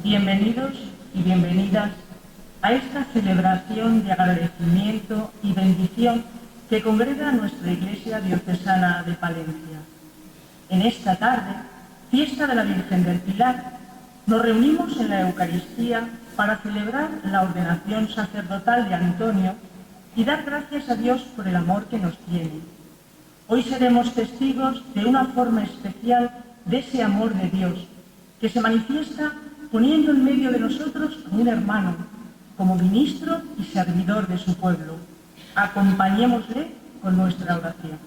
Bienvenidos y bienvenidas a esta celebración de agradecimiento y bendición que congrega nuestra Iglesia Diocesana de Palencia. En esta tarde, fiesta de la Virgen del Pilar, nos reunimos en la Eucaristía para celebrar la ordenación sacerdotal de Antonio y dar gracias a Dios por el amor que nos tiene. Hoy seremos testigos de una forma especial de ese amor de Dios, que se manifiesta poniendo en medio de nosotros a un hermano, como ministro y servidor de su pueblo. Acompañémosle con nuestra oración.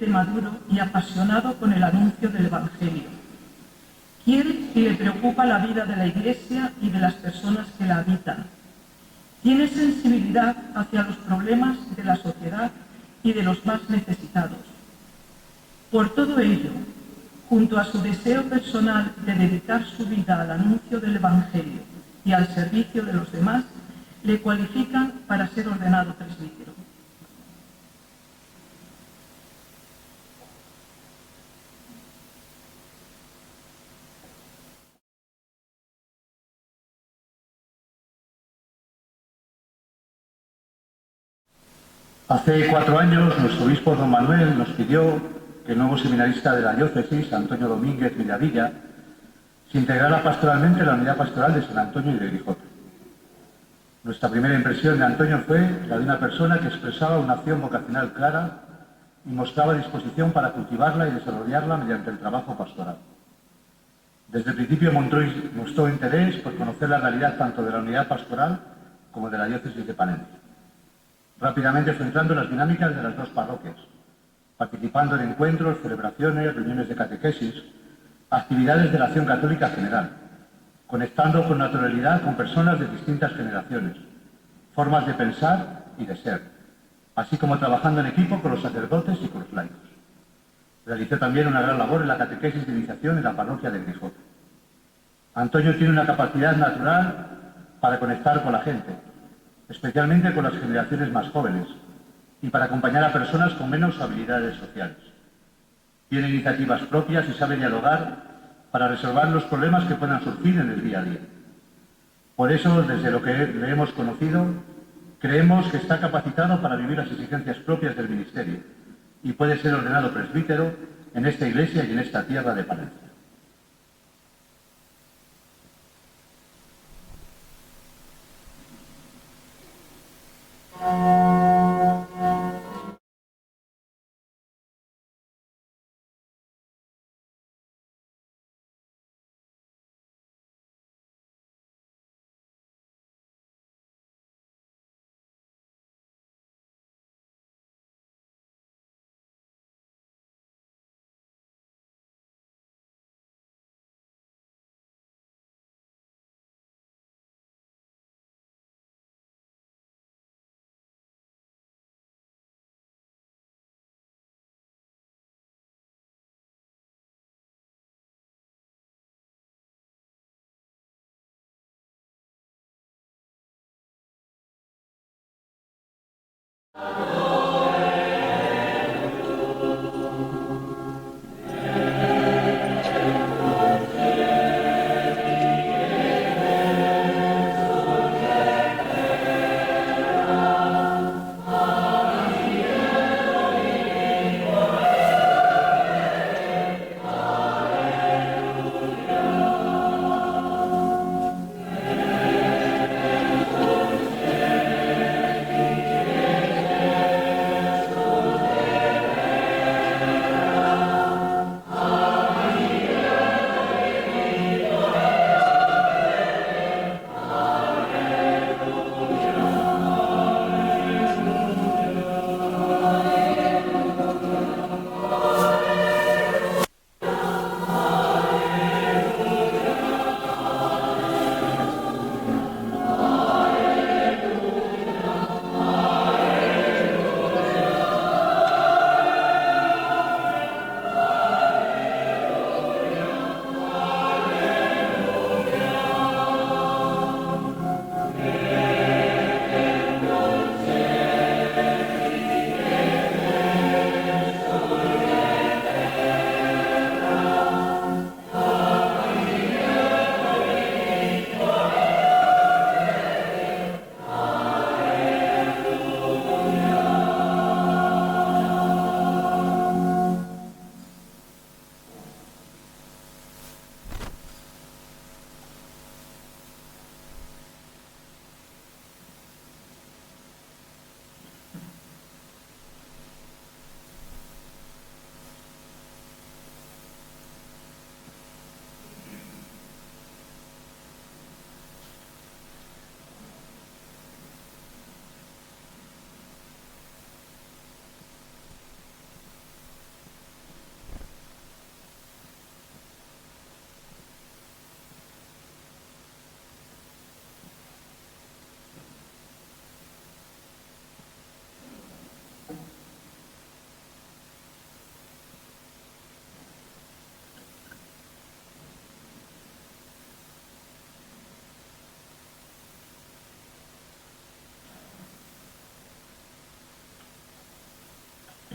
Maduro y apasionado con el anuncio del Evangelio. Quiere y le preocupa la vida de la Iglesia y de las personas que la habitan. Tiene sensibilidad hacia los problemas de la sociedad y de los más necesitados. Por todo ello, junto a su deseo personal de dedicar su vida al anuncio del Evangelio y al servicio de los demás, le cualifican para ser ordenado presbítero. Hace 4 años, nuestro obispo don Manuel nos pidió que el nuevo seminarista de la diócesis, Antonio Domínguez Villavilla, se integrara pastoralmente en la unidad pastoral de San Antonio y de Grijota. Nuestra primera impresión de Antonio fue la de una persona que expresaba una acción vocacional clara y mostraba disposición para cultivarla y desarrollarla mediante el trabajo pastoral. Desde el principio mostró interés por conocer la realidad tanto de la unidad pastoral como de la diócesis de Palencia. Rápidamente fue entrando en las dinámicas de las dos parroquias, participando en encuentros, celebraciones, reuniones de catequesis, actividades de la acción católica general, conectando con naturalidad con personas de distintas generaciones, formas de pensar y de ser, así como trabajando en equipo con los sacerdotes y con los laicos. Realizó también una gran labor en la catequesis de iniciación en la parroquia de Grijota. Antonio tiene una capacidad natural para conectar con la gente, especialmente con las generaciones más jóvenes, y para acompañar a personas con menos habilidades sociales. Tiene iniciativas propias y sabe dialogar para resolver los problemas que puedan surgir en el día a día. Por eso, desde lo que le hemos conocido, creemos que está capacitado para vivir las exigencias propias del ministerio y puede ser ordenado presbítero en esta iglesia y en esta tierra de Palencia.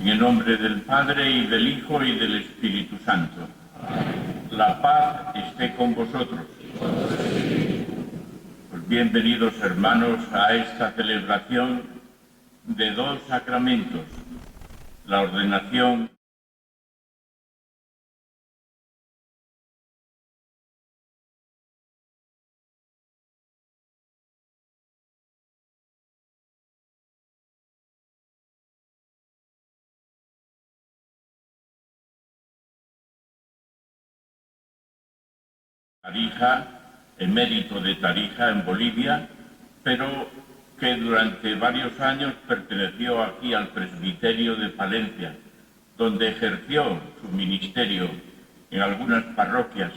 En el nombre del Padre, y del Hijo, y del Espíritu Santo. La paz esté con vosotros. Pues bienvenidos, hermanos, a esta celebración de dos sacramentos, la ordenación Tarija, emérito de Tarija, en Bolivia, pero que durante varios años perteneció aquí al presbiterio de Palencia, donde ejerció su ministerio en algunas parroquias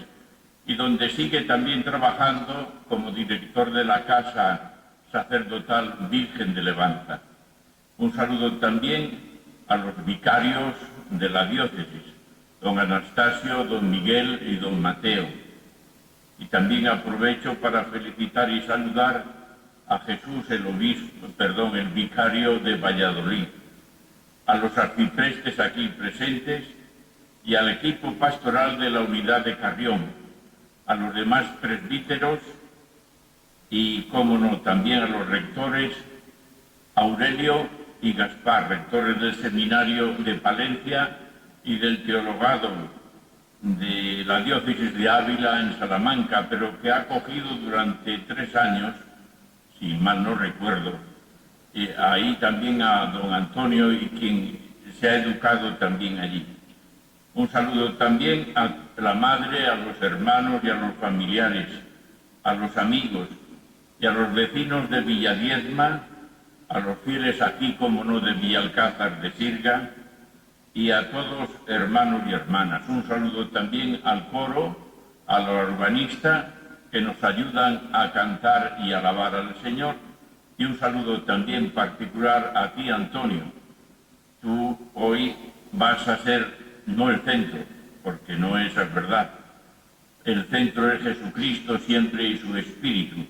y donde sigue también trabajando como director de la Casa Sacerdotal Virgen de Levanza. Un saludo también a los vicarios de la diócesis, don Anastasio, don Miguel y don Mateo. Y también aprovecho para felicitar y saludar a Jesús, el vicario de Valladolid, a los arciprestes aquí presentes y al equipo pastoral de la unidad de Carrión, a los demás presbíteros y, cómo no, también a los rectores Aurelio y Gaspar, rectores del Seminario de Palencia y del Teologado de la diócesis de Ávila en Salamanca, pero que ha acogido durante 3 años, si mal no recuerdo, ahí también a don Antonio, y quien se ha educado también allí. Un saludo también a la madre, a los hermanos y a los familiares, a los amigos y a los vecinos de Villadiezma, a los fieles aquí, como no, de Villalcázar de Sirga, y a todos hermanos y hermanas. Un saludo también al coro, a la organista, que nos ayudan a cantar y alabar al Señor, y un saludo también particular a ti, Antonio. Tú hoy vas a ser, no el centro, porque no es verdad, el centro es Jesucristo siempre y su Espíritu,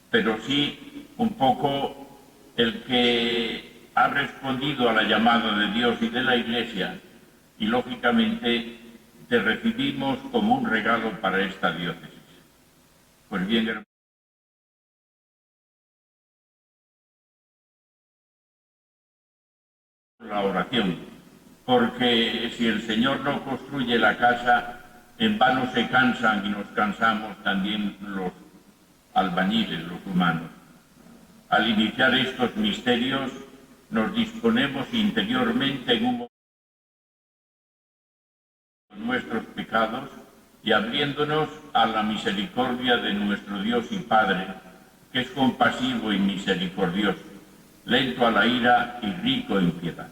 pero sí un poco el que ha respondido a la llamada de Dios y de la Iglesia, y lógicamente te recibimos como un regalo para esta diócesis. Pues bien, hermanos, la oración, porque si el Señor no construye la casa, en vano se cansan y nos cansamos también los albañiles, los humanos. Al iniciar estos misterios, nos disponemos interiormente en un momento de nuestros pecados y abriéndonos a la misericordia de nuestro Dios y Padre, que es compasivo y misericordioso, lento a la ira y rico en piedad.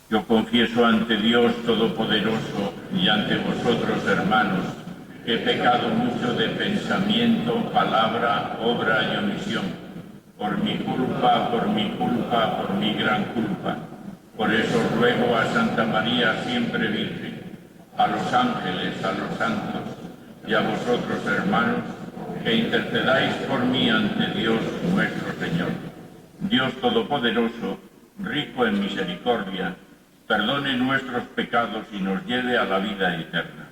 Yo confieso ante Dios Todopoderoso y ante vosotros, hermanos, que he pecado mucho de pensamiento, palabra, obra y omisión, por mi culpa, por mi gran culpa. Por eso ruego a Santa María, siempre Virgen, a los ángeles, a los santos y a vosotros, hermanos, que intercedáis por mí ante Dios nuestro Señor. Dios Todopoderoso, rico en misericordia, perdone nuestros pecados y nos lleve a la vida eterna.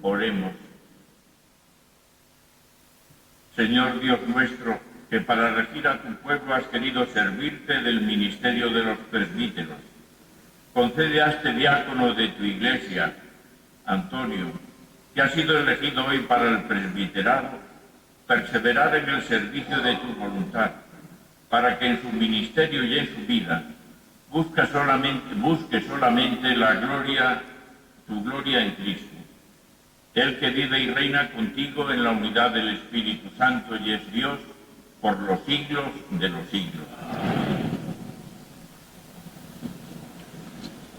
Oremos. Señor Dios nuestro, que para regir a tu pueblo has querido servirte del ministerio de los presbíteros, concede a este diácono de tu iglesia, Antonio, que ha sido elegido hoy para el presbiterado, perseverar en el servicio de tu voluntad, para que en su ministerio y en su vida busque solamente la gloria, tu gloria en Cristo. Él que vive y reina contigo en la unidad del Espíritu Santo y es Dios por los siglos de los siglos.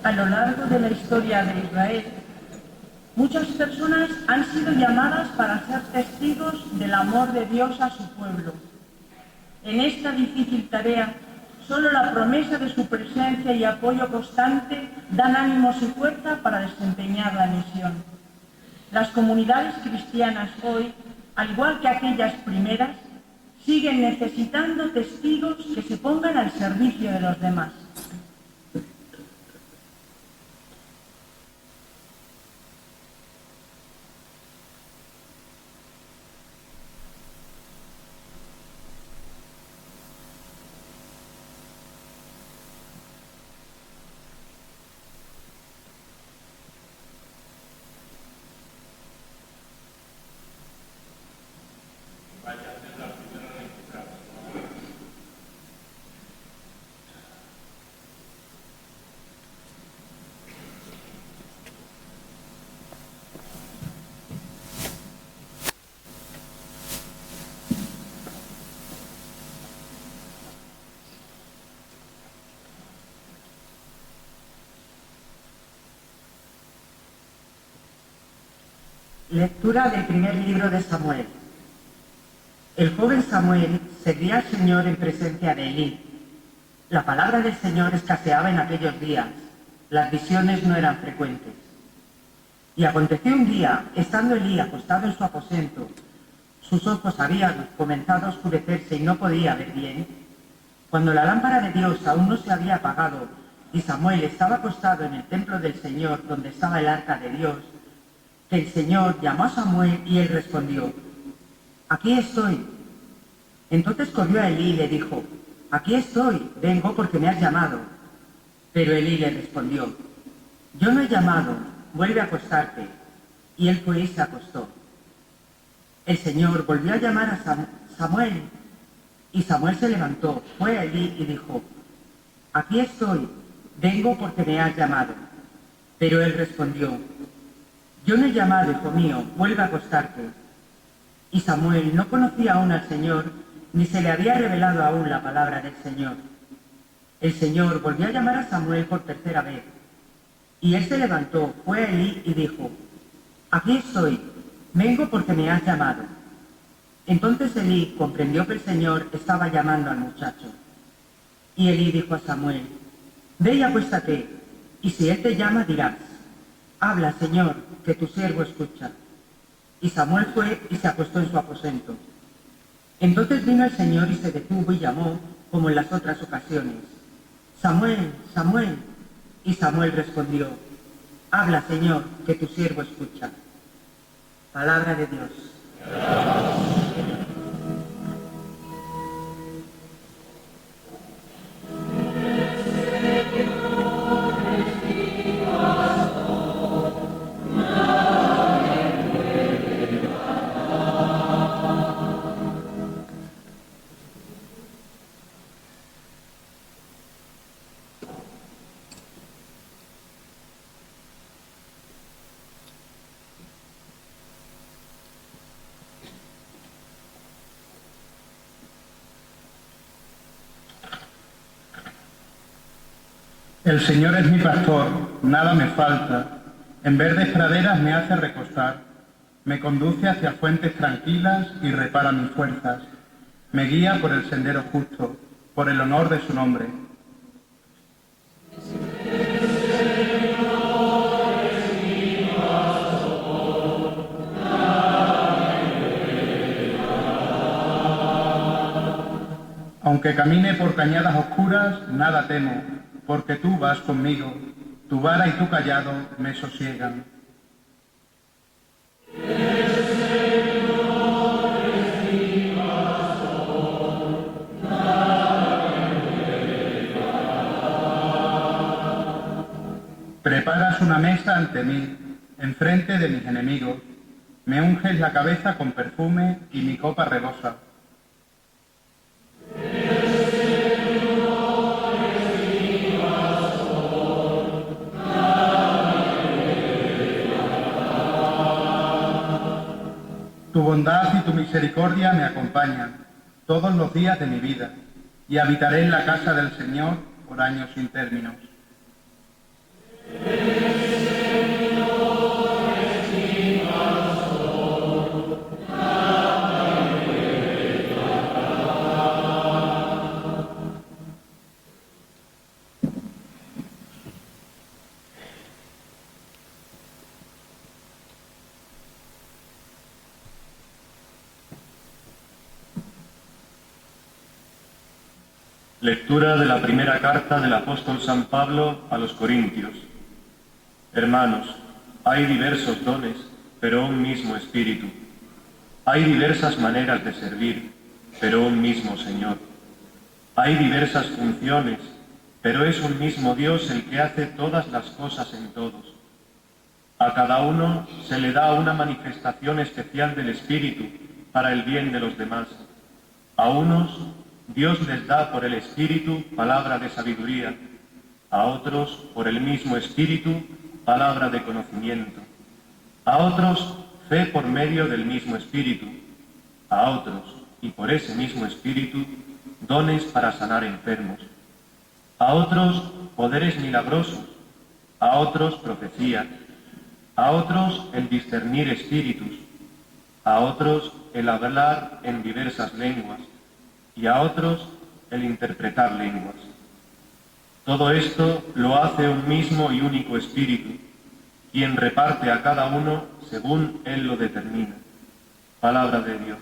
A lo largo de la historia de Israel, muchas personas han sido llamadas para ser testigos del amor de Dios a su pueblo. En esta difícil tarea, solo la promesa de su presencia y apoyo constante dan ánimos y fuerza para desempeñar la misión. Las comunidades cristianas hoy, al igual que aquellas primeras, siguen necesitando testigos que se pongan al servicio de los demás. Lectura del primer libro de Samuel. El joven Samuel servía al Señor en presencia de Elí. La palabra del Señor escaseaba en aquellos días, las visiones no eran frecuentes. Y aconteció un día, estando Elí acostado en su aposento, sus ojos habían comenzado a oscurecerse y no podía ver bien. Cuando la lámpara de Dios aún no se había apagado y Samuel estaba acostado en el templo del Señor donde estaba el arca de Dios, que el Señor llamó a Samuel y él respondió: «Aquí estoy». Entonces corrió a Elí y le dijo: «Aquí estoy, vengo porque me has llamado». Pero Elí le respondió: «Yo no he llamado, vuelve a acostarte». Y él fue y se acostó. El Señor volvió a llamar a Samuel, y Samuel se levantó, fue a Elí y dijo: «Aquí estoy, vengo porque me has llamado». Pero él respondió: «Yo no he llamado, hijo mío, vuelve a acostarte». Y Samuel no conocía aún al Señor, ni se le había revelado aún la palabra del Señor. El Señor volvió a llamar a Samuel por tercera vez. Y él se levantó, fue a Elí y dijo: «Aquí estoy, vengo porque me has llamado». Entonces Elí comprendió que el Señor estaba llamando al muchacho. Y Elí dijo a Samuel: «Ve y acuéstate, y si él te llama dirás: Habla, Señor, que tu siervo escucha». Y Samuel fue y se acostó en su aposento. Entonces vino el Señor y se detuvo y llamó, como en las otras ocasiones: «Samuel, Samuel». Y Samuel respondió: «Habla, Señor, que tu siervo escucha». Palabra de Dios. El Señor es mi pastor, nada me falta. En verdes praderas me hace recostar. Me conduce hacia fuentes tranquilas y repara mis fuerzas. Me guía por el sendero justo, por el honor de su nombre. Aunque camine por cañadas oscuras, nada temo, porque tú vas conmigo, tu vara y tu cayado me sosiegan. Preparas una mesa ante mí, enfrente de mis enemigos. Me unges la cabeza con perfume y mi copa rebosa. Tu bondad y tu misericordia me acompañan todos los días de mi vida, y habitaré en la casa del Señor por años sin términos. Lectura de la primera carta del apóstol San Pablo a los Corintios. Hermanos, hay diversos dones, pero un mismo Espíritu. Hay diversas maneras de servir, pero un mismo Señor. Hay diversas funciones, pero es un mismo Dios el que hace todas las cosas en todos. A cada uno se le da una manifestación especial del Espíritu para el bien de los demás. A unos Dios les da por el Espíritu palabra de sabiduría, a otros por el mismo Espíritu palabra de conocimiento, a otros fe por medio del mismo Espíritu, a otros, y por ese mismo Espíritu, dones para sanar enfermos, a otros poderes milagrosos, a otros profecía, a otros el discernir espíritus, a otros el hablar en diversas lenguas, y a otros el interpretar lenguas. Todo esto lo hace un mismo y único Espíritu, quien reparte a cada uno según Él lo determina. Palabra de Dios.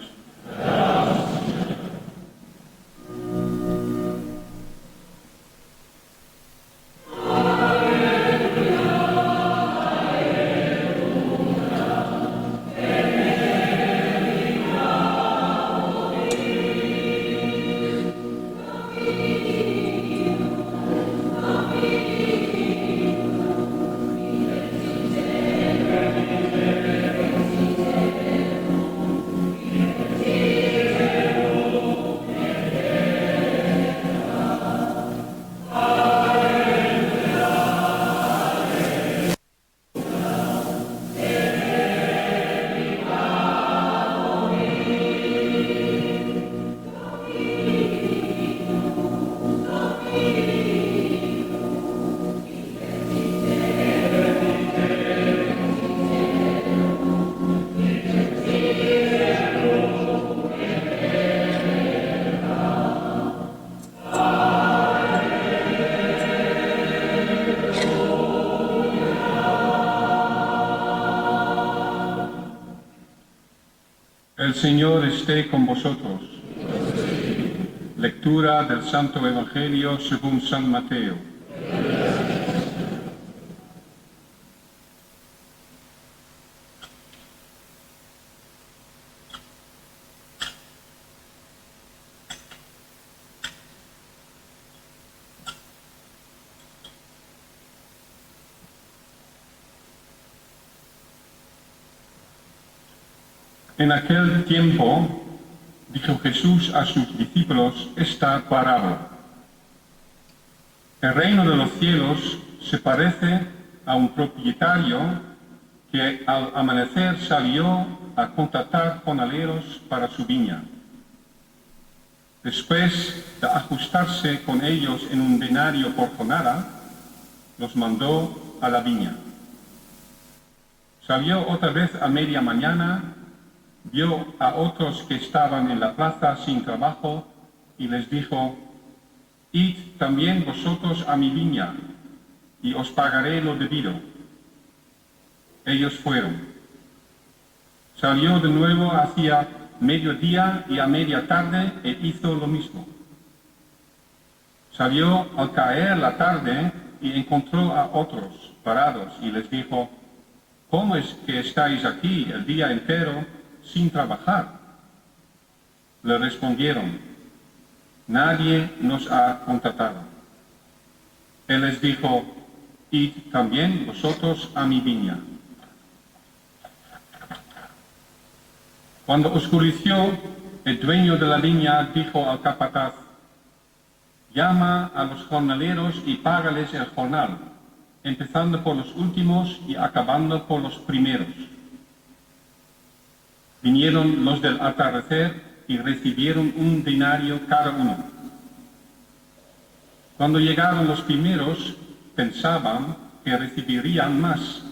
El Señor esté con vosotros. Lectura del Santo Evangelio según San Mateo. En aquel tiempo dijo Jesús a sus discípulos esta parábola. El reino de los cielos se parece a un propietario que al amanecer salió a contratar jornaleros para su viña. Después de ajustarse con ellos en un denario por jornada, los mandó a la viña. Salió otra vez a media mañana, vio a otros que estaban en la plaza sin trabajo y les dijo: «Id también vosotros a mi viña, y os pagaré lo debido». Ellos fueron. Salió de nuevo hacia mediodía y a media tarde e hizo lo mismo. Salió al caer la tarde y encontró a otros parados y les dijo: «¿Cómo es que estáis aquí el día entero sin trabajar?». Le respondieron: «Nadie nos ha contratado». Él les dijo: id también vosotros a mi viña. Cuando oscureció, el dueño de la viña dijo al capataz: llama a los jornaleros y págales el jornal, empezando por los últimos y acabando por los primeros. Vinieron los del atardecer y recibieron 1 denario cada uno. Cuando llegaron los primeros, pensaban que recibirían más,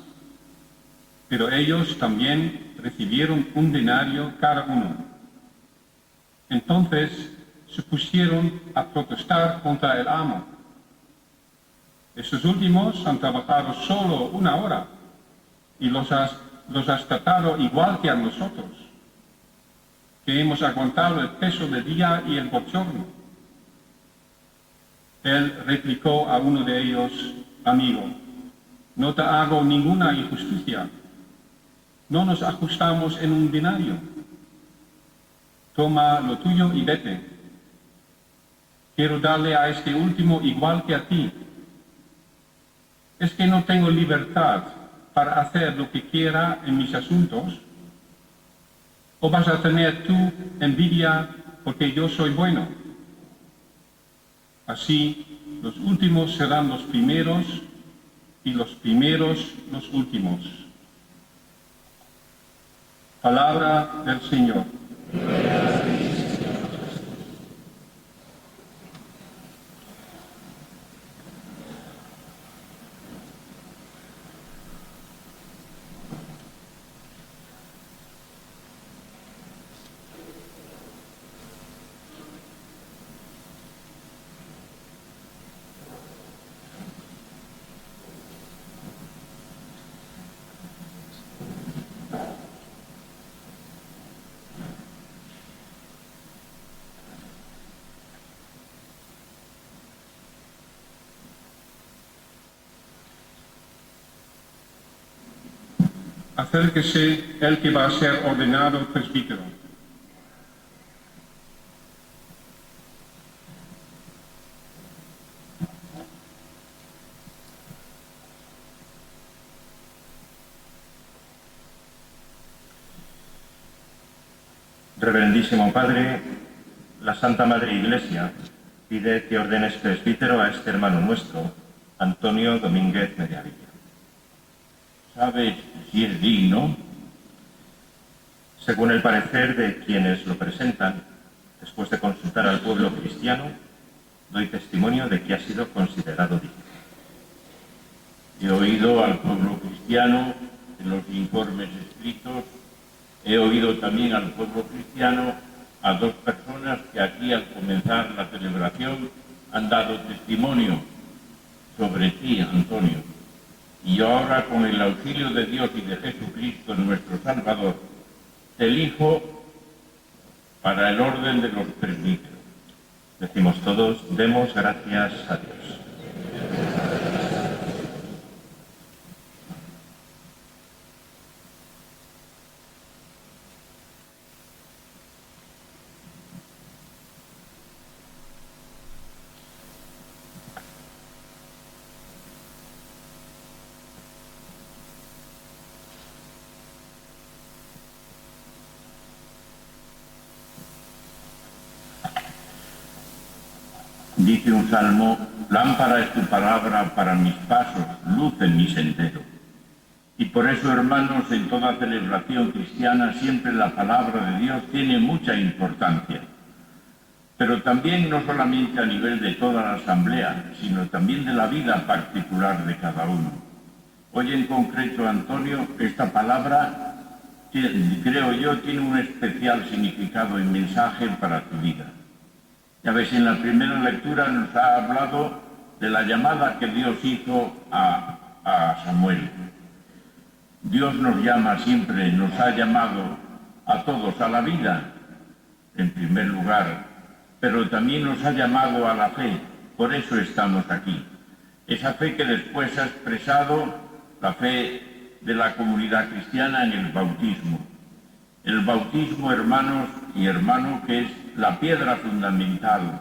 pero ellos también recibieron 1 denario cada uno. Entonces se pusieron a protestar contra el amo. Estos últimos han trabajado solo 1 hora y los has tratado igual que a nosotros, que hemos aguantado el peso del día y el bochorno. Él replicó a uno de ellos: amigo, no te hago ninguna injusticia. No nos ajustamos en 1 denario. Toma lo tuyo y vete. Quiero darle a este último igual que a ti. ¿Es que no tengo libertad para hacer lo que quiera en mis asuntos? ¿O vas a tener tú envidia porque yo soy bueno? Así, los últimos serán los primeros y los primeros los últimos. Palabra del Señor. Acérquese el que va a ser ordenado presbítero. Reverendísimo Padre, la Santa Madre Iglesia pide que ordenes presbítero a este hermano nuestro, Antonio Domínguez Mediavilla. ¿Sabes si es digno? Según el parecer de quienes lo presentan, después de consultar al pueblo cristiano, doy testimonio de que ha sido considerado digno. He oído al pueblo cristiano en los informes escritos, he oído también al pueblo cristiano a 2 personas que aquí al comenzar la celebración han dado testimonio sobre ti, Antonio. Y yo ahora, con el auxilio de Dios y de Jesucristo, nuestro Salvador, te elijo para el orden de los presbíteros. Decimos todos: demos gracias a Dios. Dice un salmo: lámpara es tu palabra para mis pasos, luz en mi sendero. Y por eso, hermanos, en toda celebración cristiana siempre la palabra de Dios tiene mucha importancia. Pero también no solamente a nivel de toda la asamblea, sino también de la vida particular de cada uno. Hoy en concreto, Antonio, esta palabra, creo yo, tiene un especial significado y mensaje para tu vida. Ya ves, en la primera lectura nos ha hablado de la llamada que Dios hizo a Samuel. Dios nos llama siempre, nos ha llamado a todos a la vida, en primer lugar, pero también nos ha llamado a la fe. Por eso estamos aquí. Esa fe que después ha expresado la fe de la comunidad cristiana en el bautismo. El bautismo, hermanos y hermano, que es la piedra fundamental,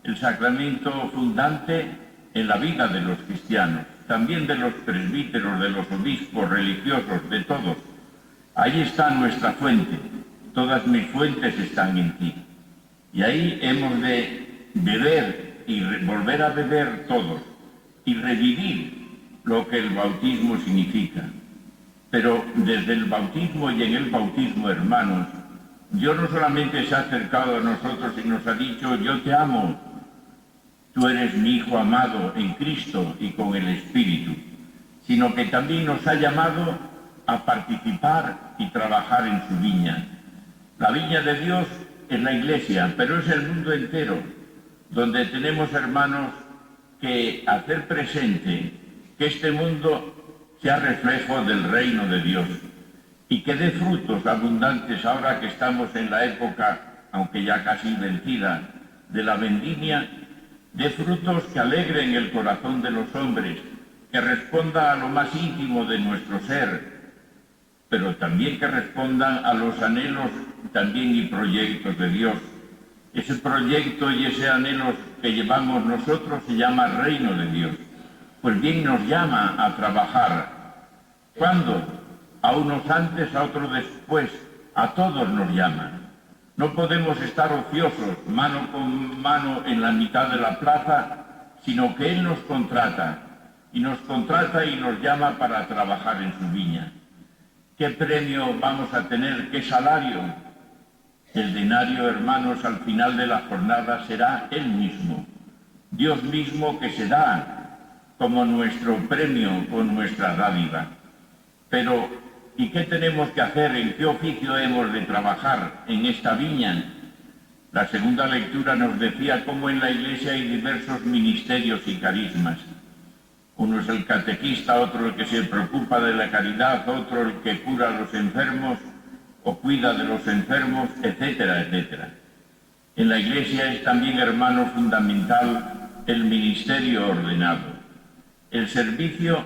el sacramento fundante en la vida de los cristianos. también de los presbíteros, de los obispos, religiosos, de todos. Ahí está nuestra fuente, todas mis fuentes están en ti. Y ahí hemos de beber y volver a beber todos y revivir lo que el bautismo significa. Pero desde el bautismo y en el bautismo, hermanos, Dios no solamente se ha acercado a nosotros y nos ha dicho, yo te amo, tú eres mi Hijo amado en Cristo y con el Espíritu, sino que también nos ha llamado a participar y trabajar en su viña. La viña de Dios es la Iglesia, pero es el mundo entero, donde tenemos, hermanos, que hacer presente que este mundo sea reflejo del reino de Dios y que dé frutos abundantes ahora que estamos en la época, aunque ya casi vencida, de la vendimia, dé frutos que alegren el corazón de los hombres, que responda a lo más íntimo de nuestro ser, pero también que respondan a los anhelos también y proyectos de Dios. Ese proyecto y ese anhelo que llevamos nosotros se llama Reino de Dios. Pues bien, nos llama a trabajar. ¿Cuándo? A unos antes, a otros después. A todos nos llama. No podemos estar ociosos, mano con mano en la mitad de la plaza, sino que Él nos contrata y nos llama para trabajar en su viña. ¿Qué premio vamos a tener? ¿Qué salario? El denario, hermanos, al final de la jornada será Él mismo, Dios mismo que se da como nuestro premio o nuestra dádiva. Pero, ¿y qué tenemos que hacer? ¿En qué oficio hemos de trabajar en esta viña? La segunda lectura nos decía cómo en la Iglesia hay diversos ministerios y carismas. Uno es el catequista, otro el que se preocupa de la caridad, otro el que cura a los enfermos o cuida de los enfermos, etcétera, etcétera. En la Iglesia es también, hermano, fundamental el ministerio ordenado, el servicio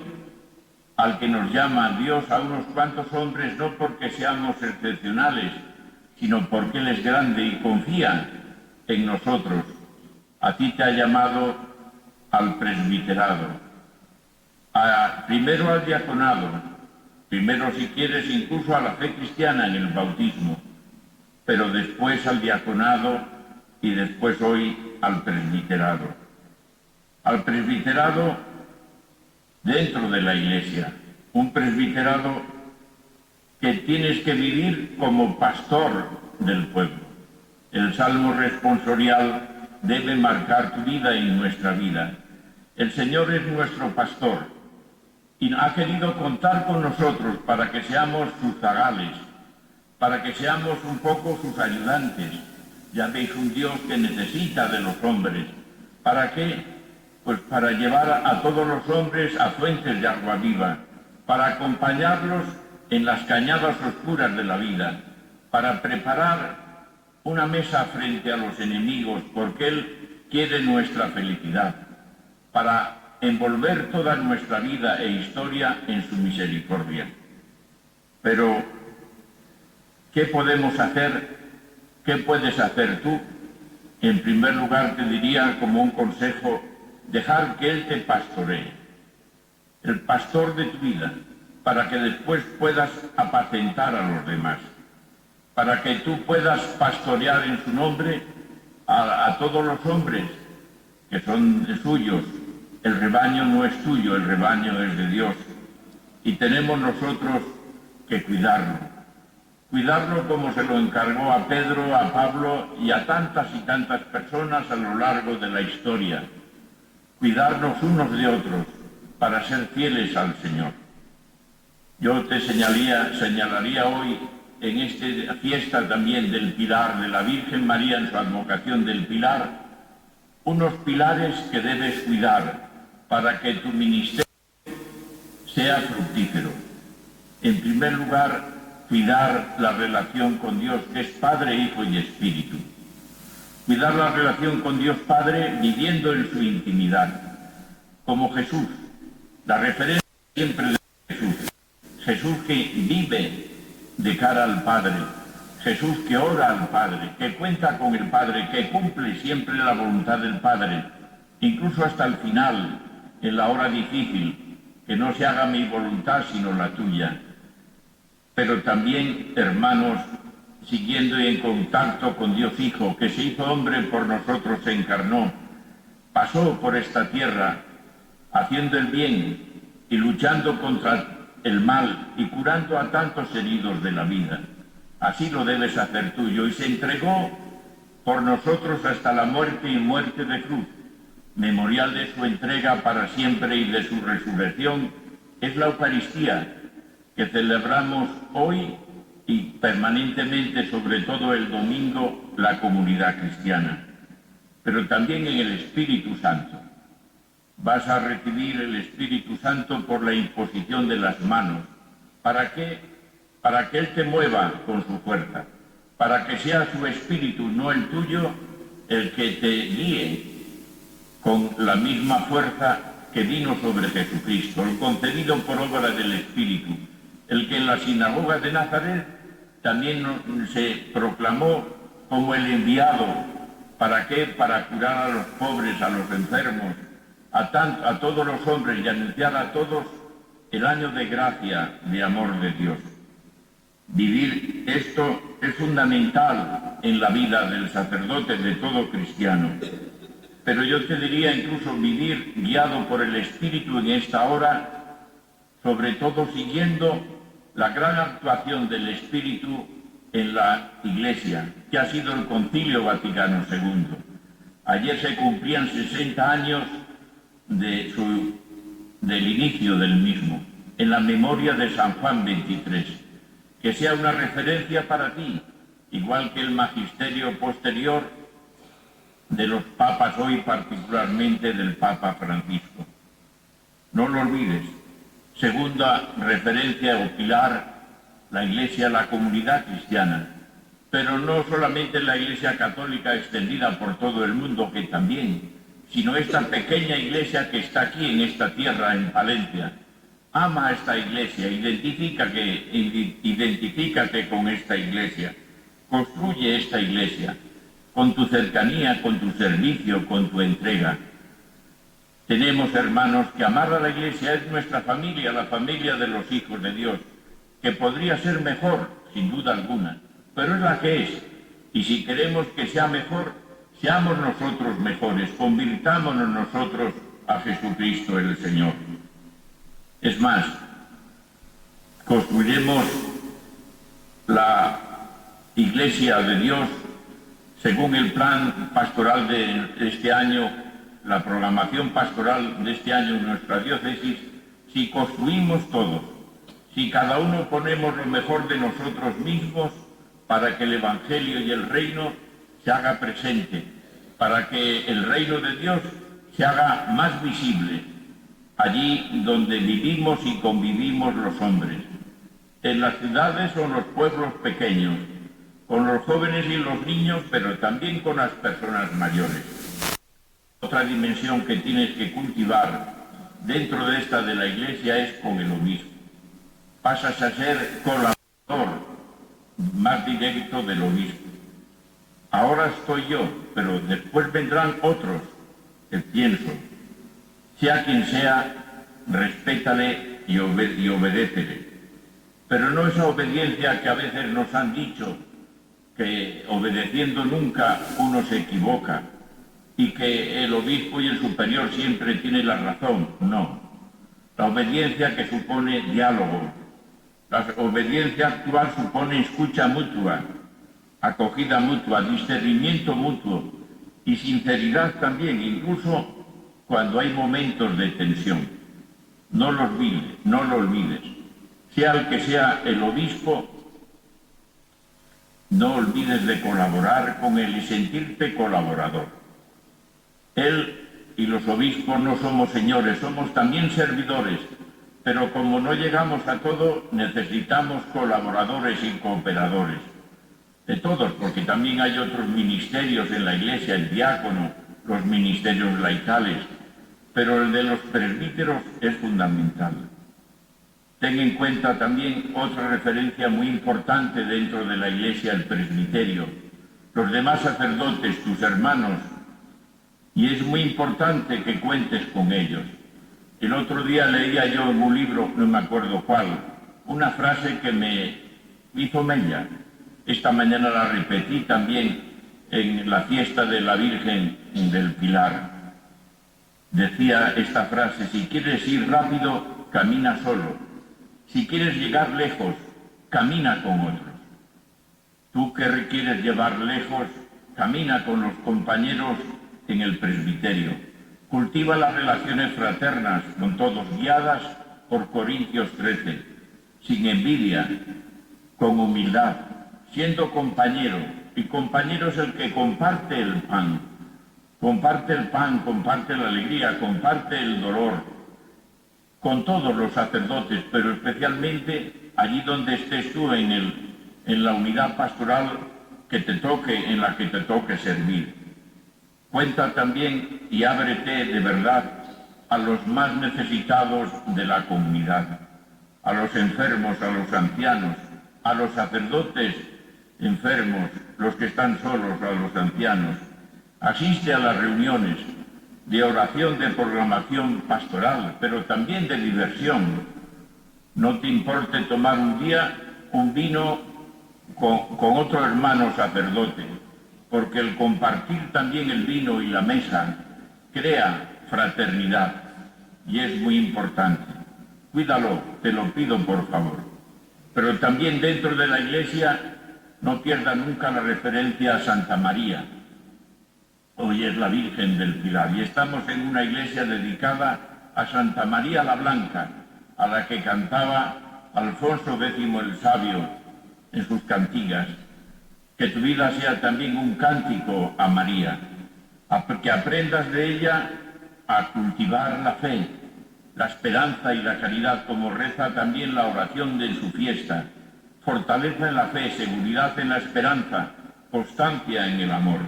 al que nos llama Dios a unos cuantos hombres, no porque seamos excepcionales, sino porque Él es grande y confía en nosotros. A ti te ha llamado al presbiterado, primero al diaconado, primero, si quieres, incluso a la fe cristiana en el bautismo, pero después al diaconado y después hoy al presbiterado. Al presbiterado dentro de la Iglesia, un presbiterado que tienes que vivir como pastor del pueblo. El salmo responsorial debe marcar tu vida y nuestra vida. El Señor es nuestro pastor y ha querido contar con nosotros para que seamos sus zagales, para que seamos un poco sus ayudantes. Ya veis, un Dios que necesita de los hombres. ¿Para qué? Pues para llevar a todos los hombres a fuentes de agua viva, para acompañarlos en las cañadas oscuras de la vida, para preparar una mesa frente a los enemigos, porque Él quiere nuestra felicidad, para envolver toda nuestra vida e historia en su misericordia. Pero, ¿qué podemos hacer? ¿Qué puedes hacer tú? En primer lugar, te diría como un consejo, dejar que Él te pastoree, el pastor de tu vida, para que después puedas apacentar a los demás, para que tú puedas pastorear en su nombre a todos los hombres que son suyos. El rebaño no es tuyo, el rebaño es de Dios. Y tenemos nosotros que cuidarlo. Cuidarlo como se lo encargó a Pedro, a Pablo y a tantas y tantas personas a lo largo de la historia. Cuidarnos unos de otros para ser fieles al Señor. Yo te señalaría hoy en esta fiesta también del Pilar, de la Virgen María en su advocación del Pilar, unos pilares que debes cuidar para que tu ministerio sea fructífero. En primer lugar, cuidar la relación con Dios, que es Padre, Hijo y Espíritu. Cuidar la relación con Dios Padre viviendo en su intimidad, como Jesús, la referencia siempre de Jesús. Jesús que vive de cara al Padre, Jesús que ora al Padre, que cuenta con el Padre, que cumple siempre la voluntad del Padre, incluso hasta el final, en la hora difícil, que no se haga mi voluntad sino la tuya. Pero también, hermanos, siguiendo y en contacto con Dios Hijo, que se hizo hombre por nosotros, se encarnó, pasó por esta tierra, haciendo el bien y luchando contra el mal y curando a tantos heridos de la vida. Así lo debes hacer tuyo, y se entregó por nosotros hasta la muerte y muerte de cruz. Memorial de su entrega para siempre y de su resurrección es la Eucaristía, que celebramos hoy y permanentemente, sobre todo el domingo, la comunidad cristiana. Pero también en el Espíritu Santo. Vas a recibir el Espíritu Santo por la imposición de las manos. ¿Para qué? Para que Él te mueva con su fuerza, para que sea su Espíritu, no el tuyo, el que te guíe con la misma fuerza que vino sobre Jesucristo, el concedido por obra del Espíritu, el que en la sinagoga de Nazaret también se proclamó como el enviado. ¿Para qué? Para curar a los pobres, a los enfermos, a todos los hombres, y anunciar a todos el año de gracia, de amor de Dios. Vivir esto es fundamental en la vida del sacerdote, de todo cristiano. Pero yo te diría incluso vivir guiado por el Espíritu en esta hora, sobre todo siguiendo la gran actuación del Espíritu en la Iglesia, que ha sido el Concilio Vaticano II. Ayer se cumplían 60 años del inicio del mismo, en la memoria de San Juan XXIII. Que sea una referencia para ti, igual que el magisterio posterior de los papas hoy, particularmente del Papa Francisco. No lo olvides. Segunda referencia o pilar, la Iglesia, la comunidad cristiana, pero no solamente la Iglesia católica extendida por todo el mundo, que también, sino esta pequeña Iglesia que está aquí en esta tierra, en Palencia. Ama a esta Iglesia, identifícate con esta Iglesia, construye esta Iglesia, con tu cercanía, con tu servicio, con tu entrega. Tenemos, hermanos, que amar a la Iglesia es nuestra familia, la familia de los hijos de Dios, que podría ser mejor, sin duda alguna, pero es la que es. Y si queremos que sea mejor, seamos nosotros mejores, convirtámonos nosotros a Jesucristo el Señor. Es más, construiremos la Iglesia de Dios según el plan pastoral de este año, la programación pastoral de este año en nuestra diócesis, si construimos todos, si cada uno ponemos lo mejor de nosotros mismos para que el Evangelio y el reino se haga presente, para que el reino de Dios se haga más visible, allí donde vivimos y convivimos los hombres, en las ciudades o en los pueblos pequeños, con los jóvenes y los niños, pero también con las personas mayores. Otra dimensión que tienes que cultivar dentro de esta de la Iglesia es con el obispo. Pasas a ser colaborador más directo del obispo. Ahora estoy yo, pero después vendrán otros, que pienso. Sea quien sea, respétale y obedécele. Pero no esa obediencia que a veces nos han dicho, que obedeciendo nunca uno se equivoca y que el obispo y el superior siempre tienen la razón. No. La obediencia que supone diálogo. La obediencia actual supone escucha mutua, acogida mutua, discernimiento mutuo y sinceridad también, incluso cuando hay momentos de tensión. No lo olvides. Sea el que sea el obispo, no olvides de colaborar con él y sentirte colaborador. Él y los obispos no somos señores, somos también servidores, pero como no llegamos a todo, necesitamos colaboradores y cooperadores. De todos, porque también hay otros ministerios en la Iglesia, el diácono, los ministerios laicales, pero el de los presbíteros es fundamental. Ten en cuenta también otra referencia muy importante dentro de la Iglesia, el presbiterio. Los demás sacerdotes, tus hermanos, y es muy importante que cuentes con ellos. El otro día leía yo en un libro, no me acuerdo cuál, una frase que me hizo mella. Esta mañana la repetí también en la fiesta de la Virgen del Pilar. Decía esta frase: si quieres ir rápido, camina solo. Si quieres llegar lejos, camina con otros. Tú que quieres llevar lejos, camina con los compañeros en el presbiterio. Cultiva las relaciones fraternas con todos, guiadas por Corintios 13, sin envidia, con humildad, siendo compañero, y compañero es el que comparte el pan, comparte la alegría, comparte el dolor, con todos los sacerdotes, pero especialmente allí donde estés tú en la unidad pastoral en la que te toque servir. Cuenta también y ábrete de verdad a los más necesitados de la comunidad, a los enfermos, a los ancianos, a los sacerdotes enfermos, los que están solos, a los ancianos. Asiste a las reuniones de oración, de programación pastoral, pero también de diversión. No te importe tomar un día un vino con otro hermano sacerdote, porque el compartir también el vino y la mesa crea fraternidad y es muy importante. Cuídalo, te lo pido por favor. Pero también dentro de la Iglesia no pierda nunca la referencia a Santa María. Hoy es la Virgen del Pilar y estamos en una iglesia dedicada a Santa María la Blanca, a la que cantaba Alfonso X el Sabio en sus cantigas. Que tu vida sea también un cántico a María, que aprendas de ella a cultivar la fe, la esperanza y la caridad, como reza también la oración de su fiesta. Fortaleza en la fe, seguridad en la esperanza, constancia en el amor.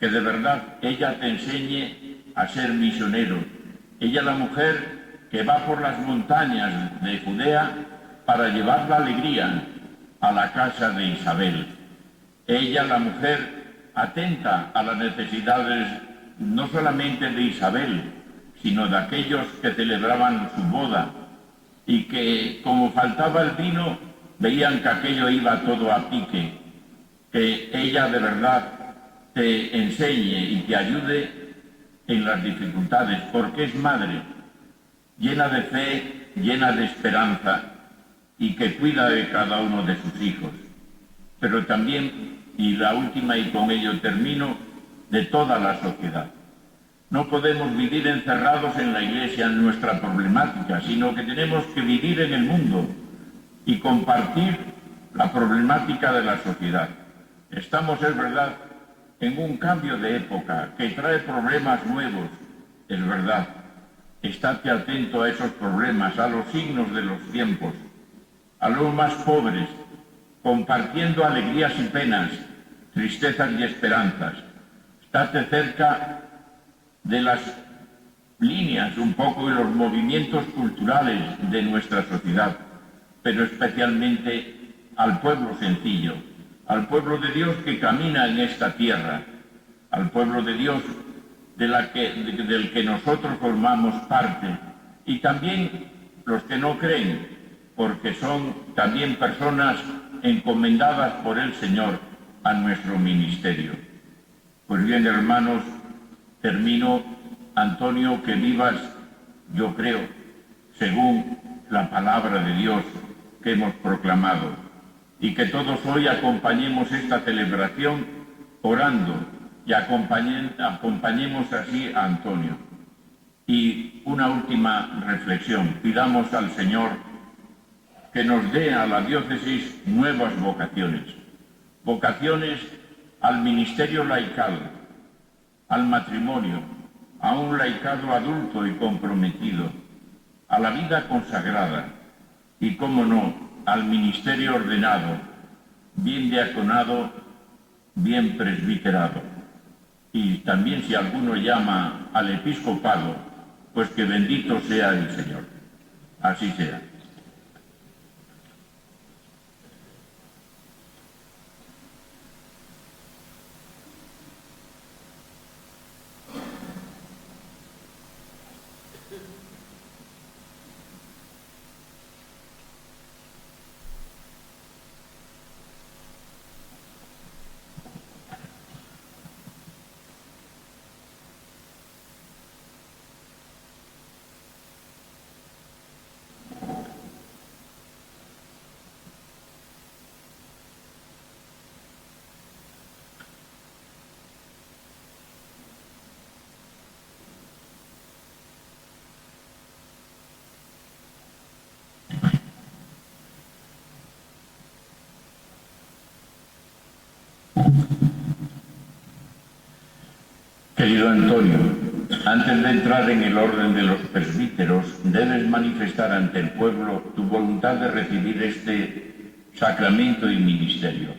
Que de verdad ella te enseñe a ser misionero. Ella, la mujer que va por las montañas de Judea para llevar la alegría a la casa de Isabel. Ella, la mujer, atenta a las necesidades no solamente de Isabel, sino de aquellos que celebraban su boda y que, como faltaba el vino, veían que aquello iba todo a pique. Que ella de verdad te enseñe y te ayude en las dificultades, porque es madre, llena de fe, llena de esperanza y que cuida de cada uno de sus hijos. Pero también, y la última y con ello termino, de toda la sociedad. No podemos vivir encerrados en la Iglesia, en nuestra problemática, sino que tenemos que vivir en el mundo y compartir la problemática de la sociedad. Estamos, es verdad, en un cambio de época que trae problemas nuevos, es verdad. Estate atento a esos problemas, a los signos de los tiempos, a los más pobres, compartiendo alegrías y penas, tristezas y esperanzas. Estate cerca de las líneas un poco de los movimientos culturales de nuestra sociedad, pero especialmente al pueblo sencillo, al pueblo de Dios que camina en esta tierra, al pueblo de Dios del que nosotros formamos parte, y también los que no creen, porque son también personas encomendadas por el Señor a nuestro ministerio. Pues bien, hermanos, termino, Antonio, que vivas, yo creo, según la palabra de Dios que hemos proclamado, y que todos hoy acompañemos esta celebración orando y acompañemos así a Antonio. Y una última reflexión: pidamos al Señor que nos dé a la diócesis nuevas vocaciones, vocaciones al ministerio laical, al matrimonio, a un laicado adulto y comprometido, a la vida consagrada y, cómo no, al ministerio ordenado, bien diaconado, bien presbiterado. Y también, si alguno llama al episcopado, pues que bendito sea el Señor. Así sea. Querido Antonio, antes de entrar en el orden de los presbíteros, debes manifestar ante el pueblo tu voluntad de recibir este sacramento y ministerio.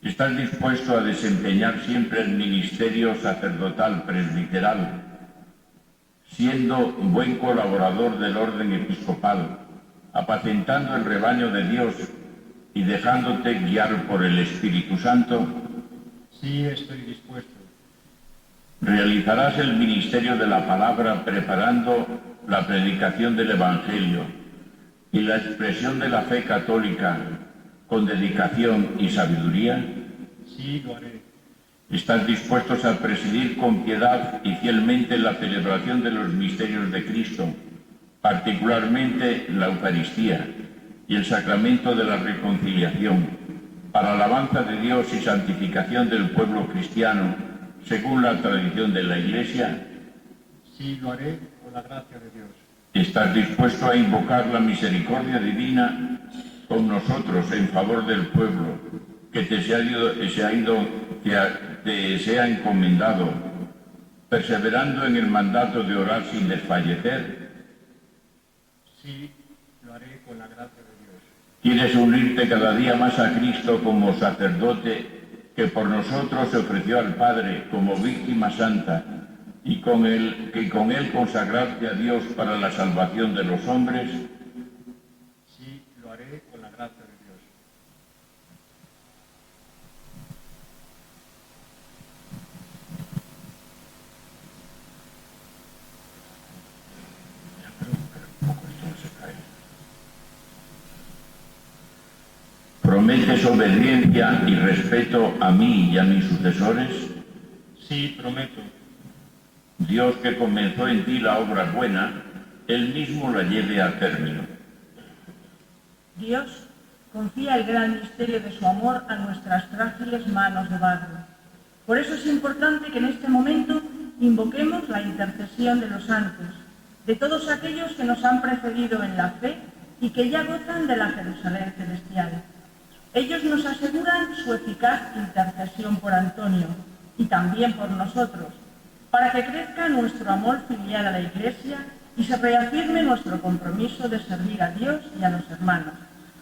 ¿Estás dispuesto a desempeñar siempre el ministerio sacerdotal presbiteral, siendo buen colaborador del orden episcopal, apacentando el rebaño de Dios y dejándote guiar por el Espíritu Santo? Sí, estoy dispuesto. Realizarás el ministerio de la palabra preparando la predicación del Evangelio y la expresión de la fe católica con dedicación y sabiduría. Sí, lo haré. ¿Estás dispuestos a presidir con piedad y fielmente la celebración de los misterios de Cristo, particularmente la Eucaristía y el sacramento de la reconciliación, para alabanza de Dios y santificación del pueblo cristiano, según la tradición de la Iglesia? Sí, lo haré con la gracia de Dios. ¿Estás dispuesto a invocar la misericordia divina con nosotros en favor del pueblo que te sea encomendado, perseverando en el mandato de orar sin desfallecer? Sí, lo haré con la gracia de Dios. ¿Quieres unirte cada día más a Cristo como sacerdote que por nosotros se ofreció al Padre como víctima santa y con él consagrarte a Dios para la salvación de los hombres? Sí, lo haré con la gracia de Dios. ¿Prometes obediencia y respeto a mí y a mis sucesores? Sí, prometo. Dios, que comenzó en ti la obra buena, Él mismo la lleve a término. Dios confía el gran misterio de su amor a nuestras frágiles manos de barro. Por eso es importante que en este momento invoquemos la intercesión de los santos, de todos aquellos que nos han precedido en la fe y que ya gozan de la Jerusalén celestial. Ellos nos aseguran su eficaz intercesión por Antonio y también por nosotros, para que crezca nuestro amor filial a la Iglesia y se reafirme nuestro compromiso de servir a Dios y a los hermanos,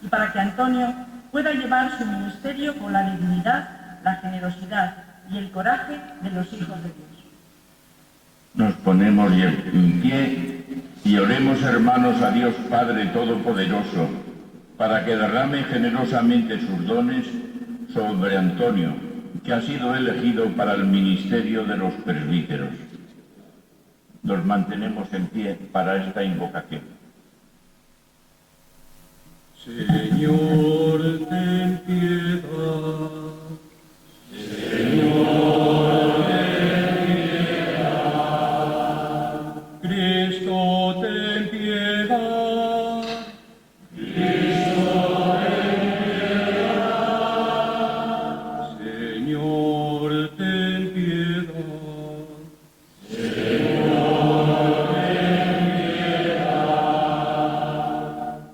y para que Antonio pueda llevar su ministerio con la dignidad, la generosidad y el coraje de los hijos de Dios. Nos ponemos en pie y oremos, hermanos, a Dios Padre Todopoderoso, para que derrame generosamente sus dones sobre Antonio, que ha sido elegido para el ministerio de los presbíteros. Nos mantenemos en pie para esta invocación. Señor, ten piedad. Señor, ten piedad. Cristo, ten piedad.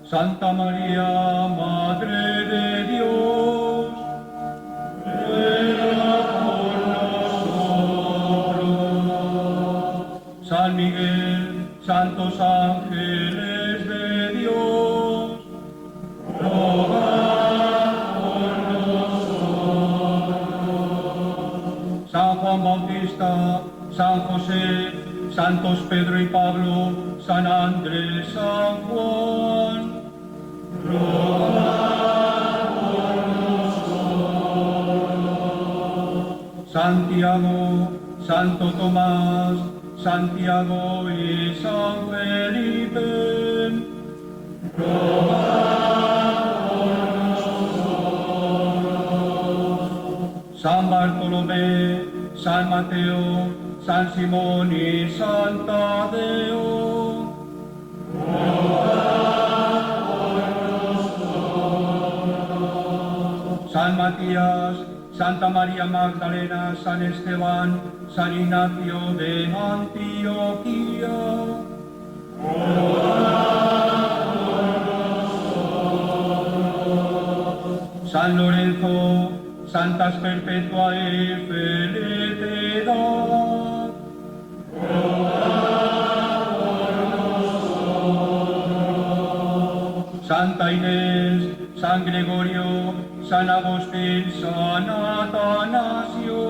Santa María, Madre de Dios, ruega por nosotros. San Miguel, santos ángeles de Dios, rogad por nosotros. San Juan Bautista, San José, santos Pedro y Pablo, San Andrés, San Juan, rogad por nosotros. Santiago, Santo Tomás, Santiago y San Felipe, rogad por nosotros. San Bartolomé, San Mateo, San Simón y San Tadeo, rogad por nosotros. San Matías, Santa María Magdalena, San Esteban, San Ignacio de Antioquía, rogad por nosotros. San Lorenzo, santas perpetuae felicidad. Santa Inés, San Gregorio, San Agustín, San Atanasio.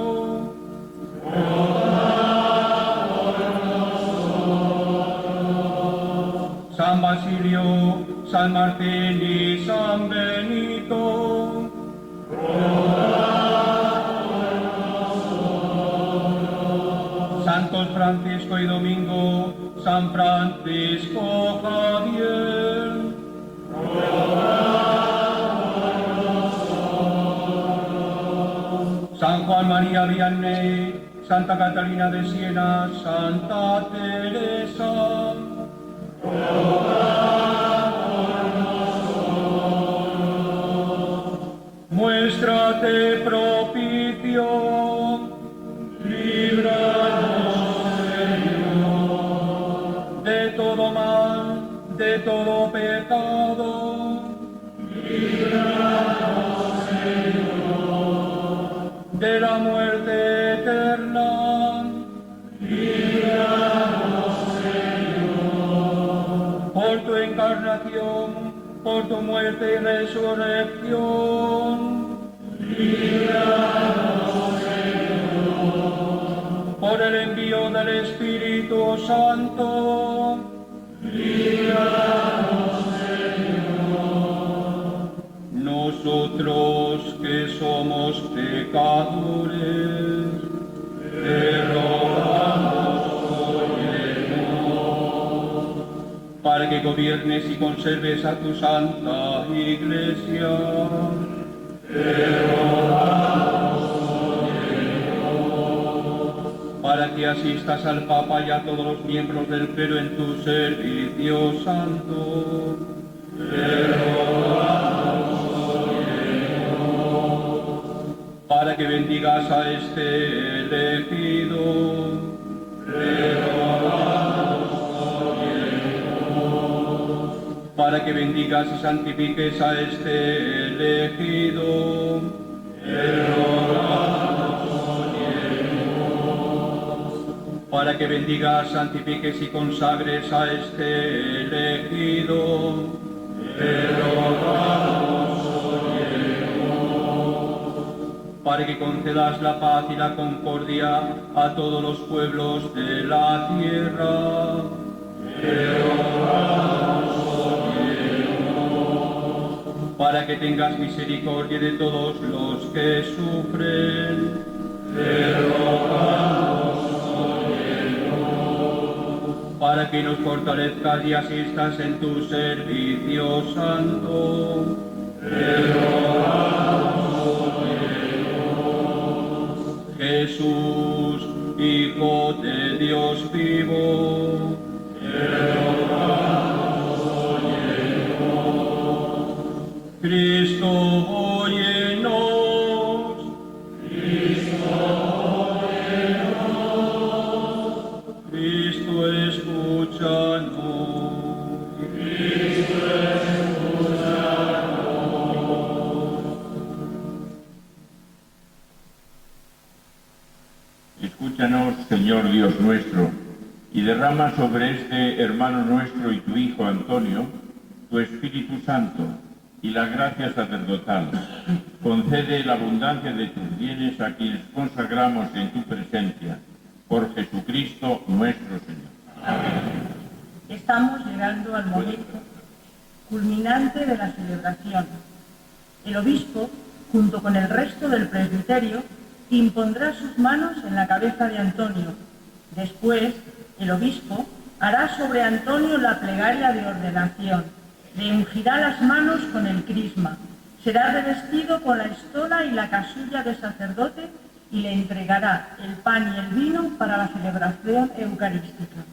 San Basilio, San Martín y San Benito. Santos Francisco y Domingo, San Francisco Javier. San Juan María Vianney, Santa Catalina de Siena, Santa Teresa. Muéstrate propicio, líbranos, Señor, de todo mal, de todo pecado. Líbranos, Señor, de la muerte eterna. Líbranos, Señor, por tu encarnación, por tu muerte y resurrección. Líbranos, Señor, por el envío del Espíritu Santo. Líbranos, Señor. Nosotros que somos pecadores, te rogamos, óyenos, para que gobiernes y conserves a tu santa Iglesia. Te rogamos, óyenos, para que asistas al Papa y a todos los miembros del clero en tu servicio santo. Te rogamos, óyenos, para que bendigas a este elegido. Te rogamos, óyenos, para que bendigas y santifiques a este elegido. Te rogamos, óyenos, para que bendigas, santifiques y consagres a este elegido. Te rogamos, óyenos, para que concedas la paz y la concordia a todos los pueblos de la tierra. Te rogamos, óyenos, para que tengas misericordia de todos los que sufren. Te rogamos, óyenos, para que nos fortalezcas y asistas en tu servicio santo. Te rogamos, óyenos, Jesús, Hijo de Dios vivo. Te rogamos, óyenos, Cristo, óyenos. Cristo, óyenos. Cristo, escúchanos. Cristo, escúchanos. Escúchanos, Señor Dios nuestro, y derrama sobre este hermano nuestro y tu Hijo Antonio tu Espíritu Santo y la gracia sacerdotal. Concede la abundancia de tus bienes a quienes consagramos en tu presencia. Por Jesucristo nuestro Señor. Amén. Estamos llegando al momento culminante de la celebración. El obispo, junto con el resto del presbiterio, impondrá sus manos en la cabeza de Antonio. Después, el obispo hará sobre Antonio la plegaria de ordenación. Le ungirá las manos con el crisma. Será revestido con la estola y la casulla de sacerdote y le entregará el pan y el vino para la celebración eucarística.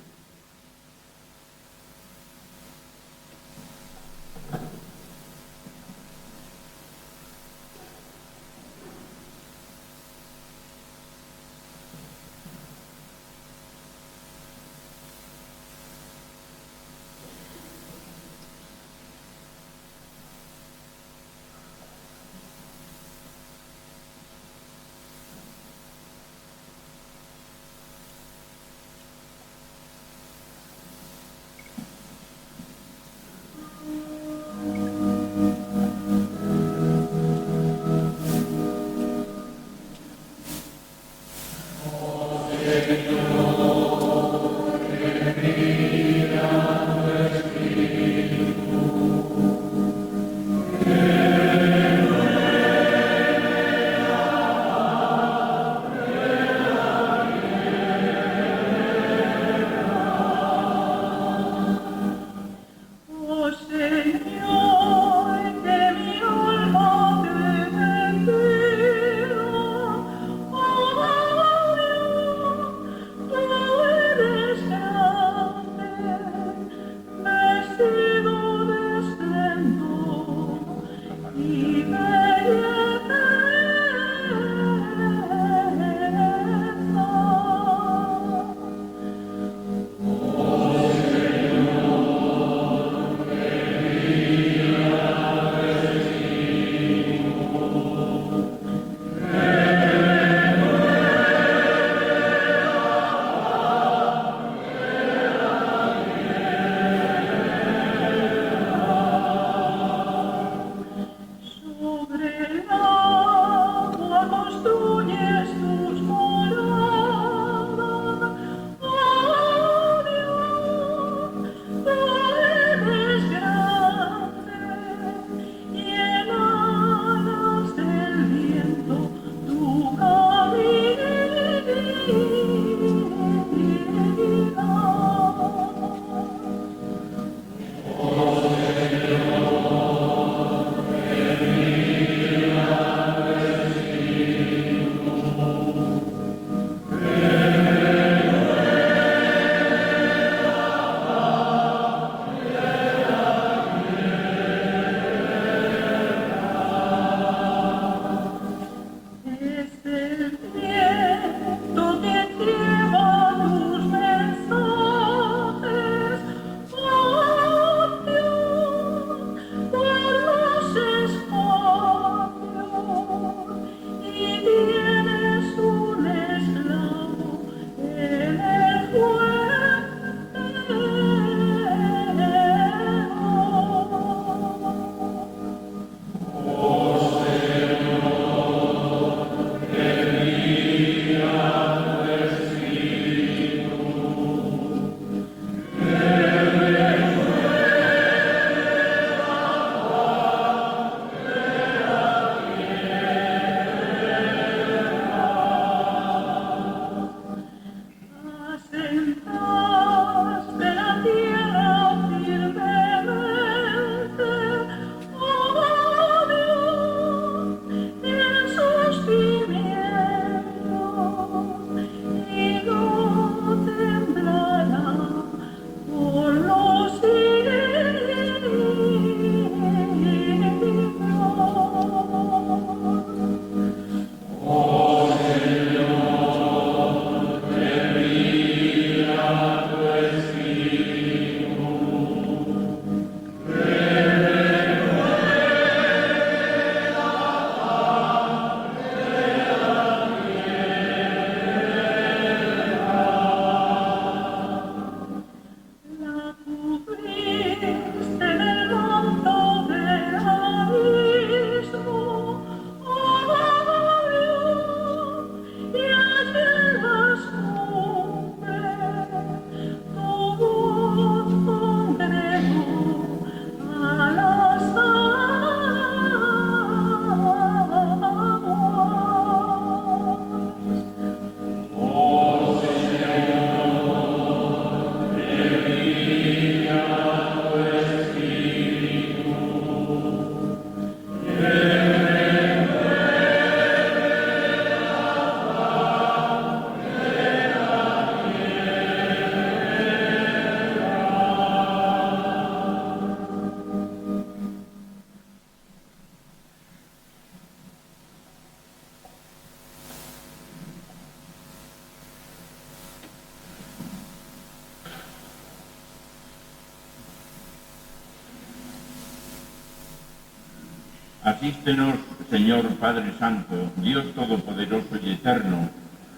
Asístenos, Señor Padre Santo, Dios Todopoderoso y Eterno,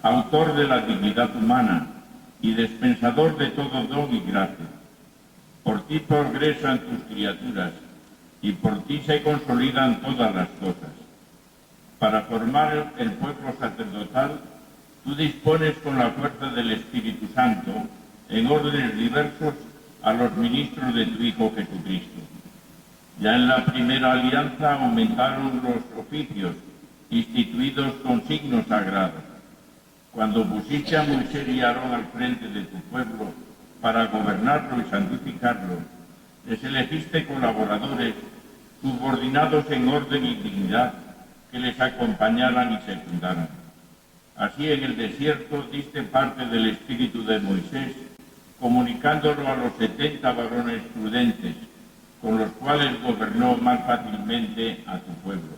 autor de la dignidad humana y dispensador de todo don y gracia. Por ti progresan tus criaturas y por ti se consolidan todas las cosas. Para formar el pueblo sacerdotal, tú dispones con la fuerza del Espíritu Santo, en órdenes diversos, a los ministros de tu Hijo Jesucristo. Ya en la primera alianza aumentaron los oficios, instituidos con signos sagrados. Cuando pusiste a Moisés y Aarón al frente de tu pueblo para gobernarlo y santificarlo, les elegiste colaboradores subordinados en orden y dignidad que les acompañaran y secundaran. Así en el desierto diste parte del espíritu de Moisés, comunicándolo a los 70 varones prudentes, con los cuales gobernó más fácilmente a tu pueblo.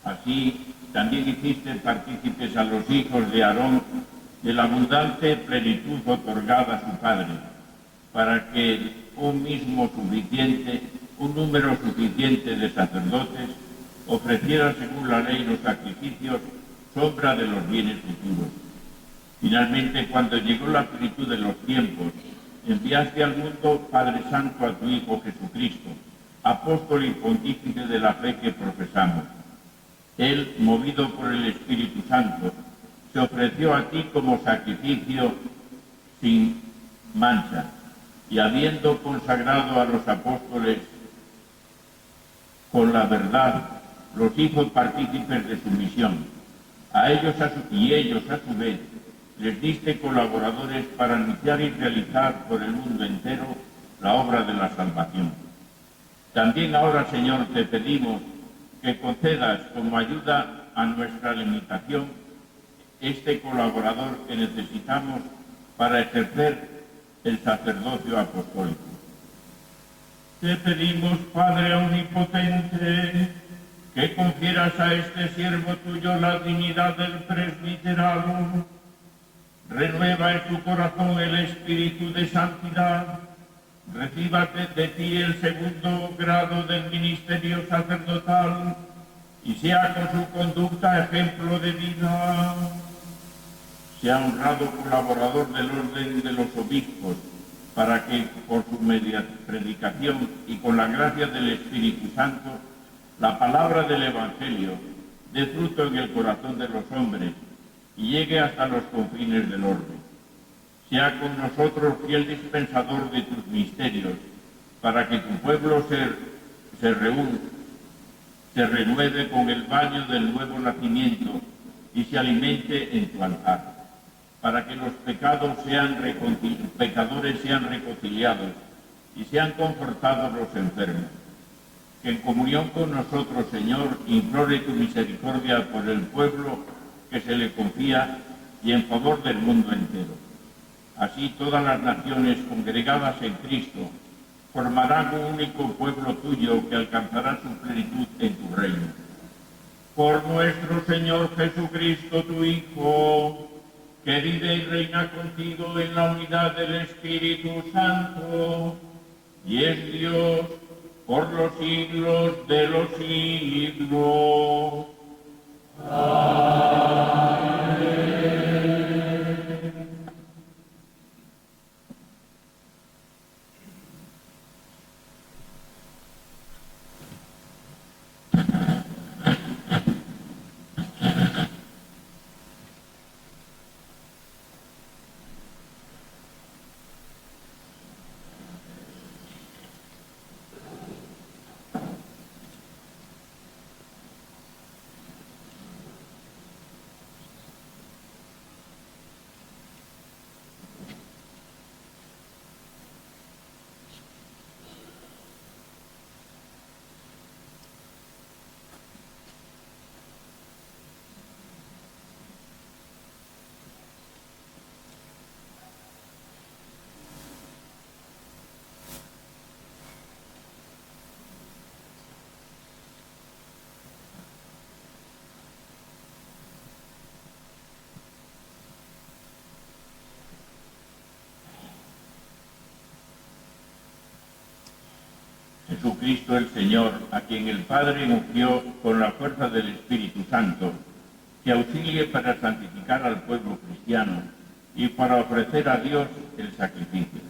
Así también hiciste partícipes a los hijos de Aarón de la abundante plenitud otorgada a su padre, para que un número suficiente de sacerdotes ofrecieran según la ley los sacrificios, sombra de los bienes futuros. Finalmente, cuando llegó la plenitud de los tiempos, enviaste al mundo, Padre Santo, a tu Hijo Jesucristo, apóstol y pontífice de la fe que profesamos. Él, movido por el Espíritu Santo, se ofreció a ti como sacrificio sin mancha, y habiendo consagrado a los apóstoles con la verdad, los hizo partícipes de su misión. Ellos a su vez les diste colaboradores para anunciar y realizar por el mundo entero la obra de la salvación. También ahora, Señor, te pedimos que concedas como ayuda a nuestra limitación este colaborador que necesitamos para ejercer el sacerdocio apostólico. Te pedimos, Padre Omnipotente, que confieras a este siervo tuyo la dignidad del presbiterado. Renueva en su corazón el espíritu de santidad. Reciba de ti el segundo grado del ministerio sacerdotal y sea con su conducta ejemplo de vida. Sea honrado colaborador del orden de los obispos, para que por su media predicación y con la gracia del Espíritu Santo, la palabra del Evangelio dé fruto en el corazón de los hombres y llegue hasta los confines del orbe. Sea con nosotros fiel dispensador de tus misterios, para que tu pueblo se renueve con el baño del nuevo nacimiento y se alimente en tu altar, para que los pecadores sean reconciliados y sean confortados los enfermos. Que en comunión con nosotros, Señor, implore tu misericordia por el pueblo que se le confía y en favor del mundo entero. Así todas las naciones congregadas en Cristo formarán un único pueblo tuyo que alcanzará su plenitud en tu reino. Por nuestro Señor Jesucristo, tu Hijo, que vive y reina contigo en la unidad del Espíritu Santo, y es Dios por los siglos de los siglos. Amén. Jesucristo el Señor, a quien el Padre ungió con la fuerza del Espíritu Santo, que auxilie para santificar al pueblo cristiano y para ofrecer a Dios el sacrificio.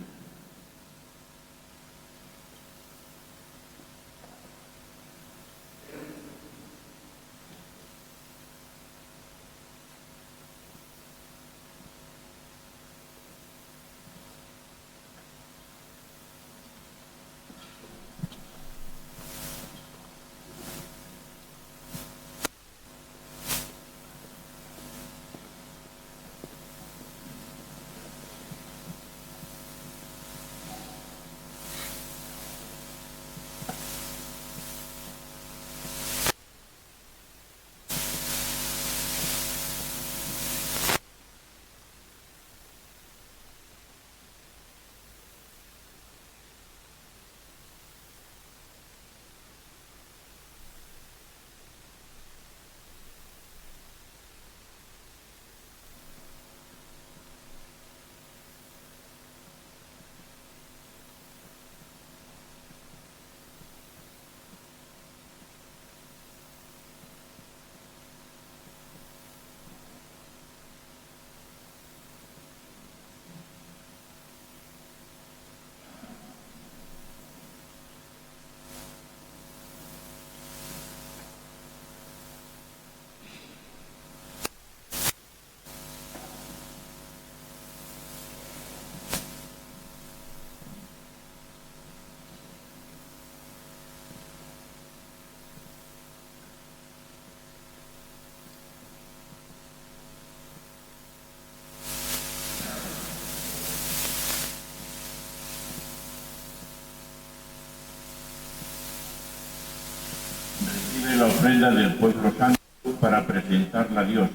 Recibe la ofrenda del pueblo santo para presentarla a Dios.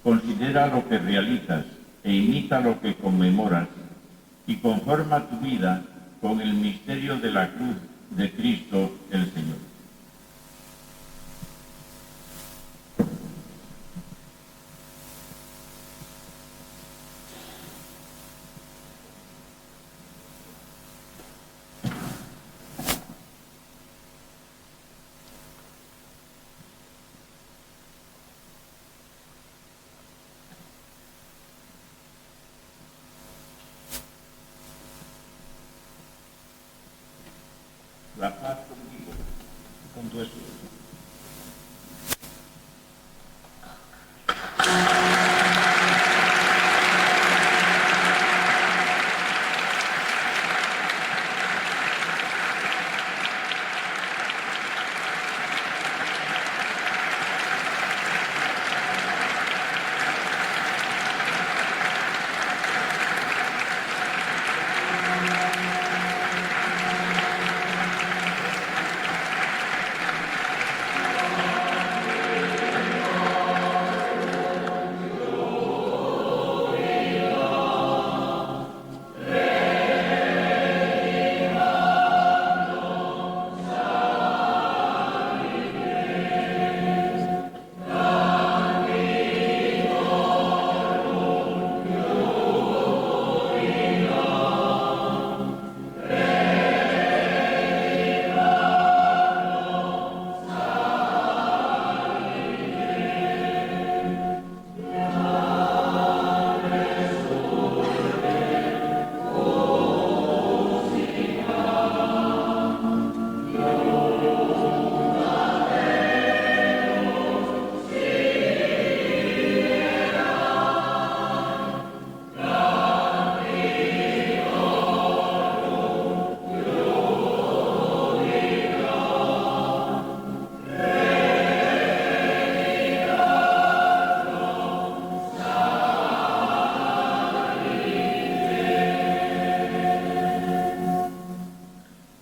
Considera lo que realizas e imita lo que conmemoras y conforma tu vida con el misterio de la cruz de Cristo el Señor. La paz contigo, con tu espíritu.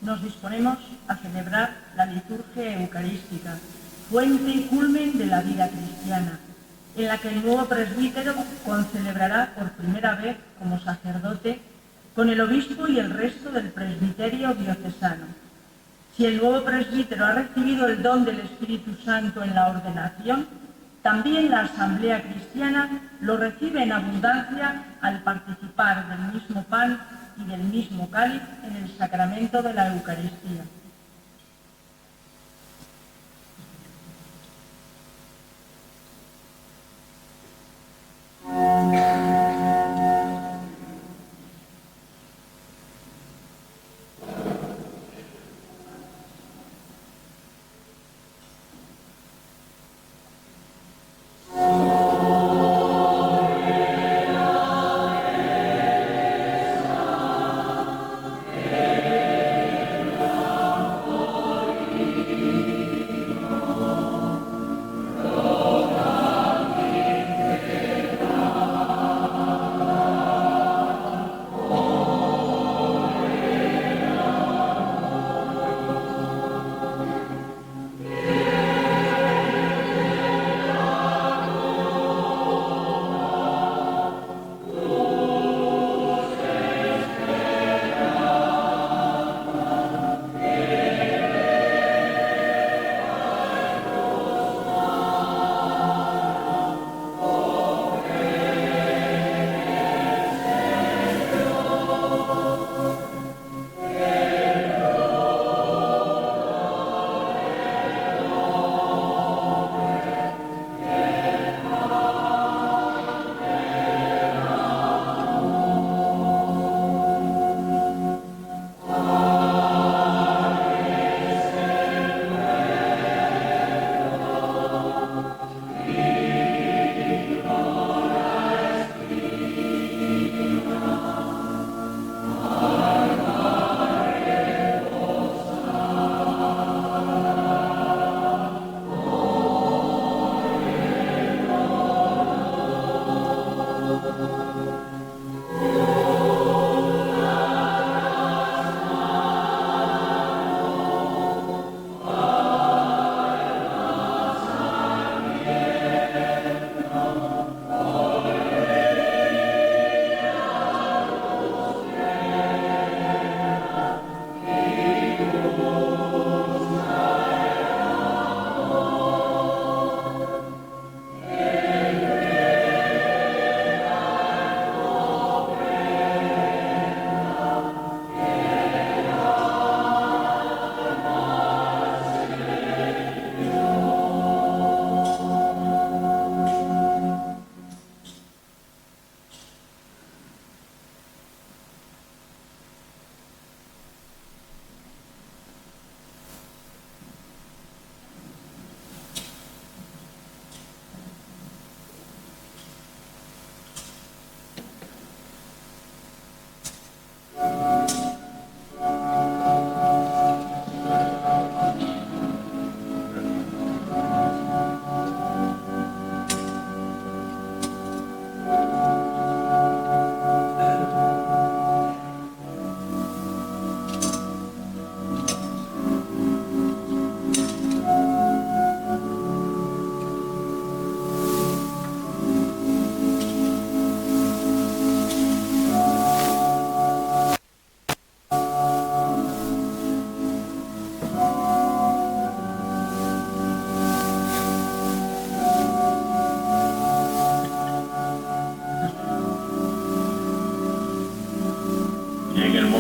Nos disponemos a celebrar la liturgia eucarística, fuente y culmen de la vida cristiana, en la que el nuevo presbítero concelebrará por primera vez como sacerdote con el obispo y el resto del presbiterio diocesano. Si el nuevo presbítero ha recibido el don del Espíritu Santo en la ordenación, también la Asamblea Cristiana lo recibe en abundancia al participar del mismo pan y del mismo cáliz en el sacramento de la Eucaristía.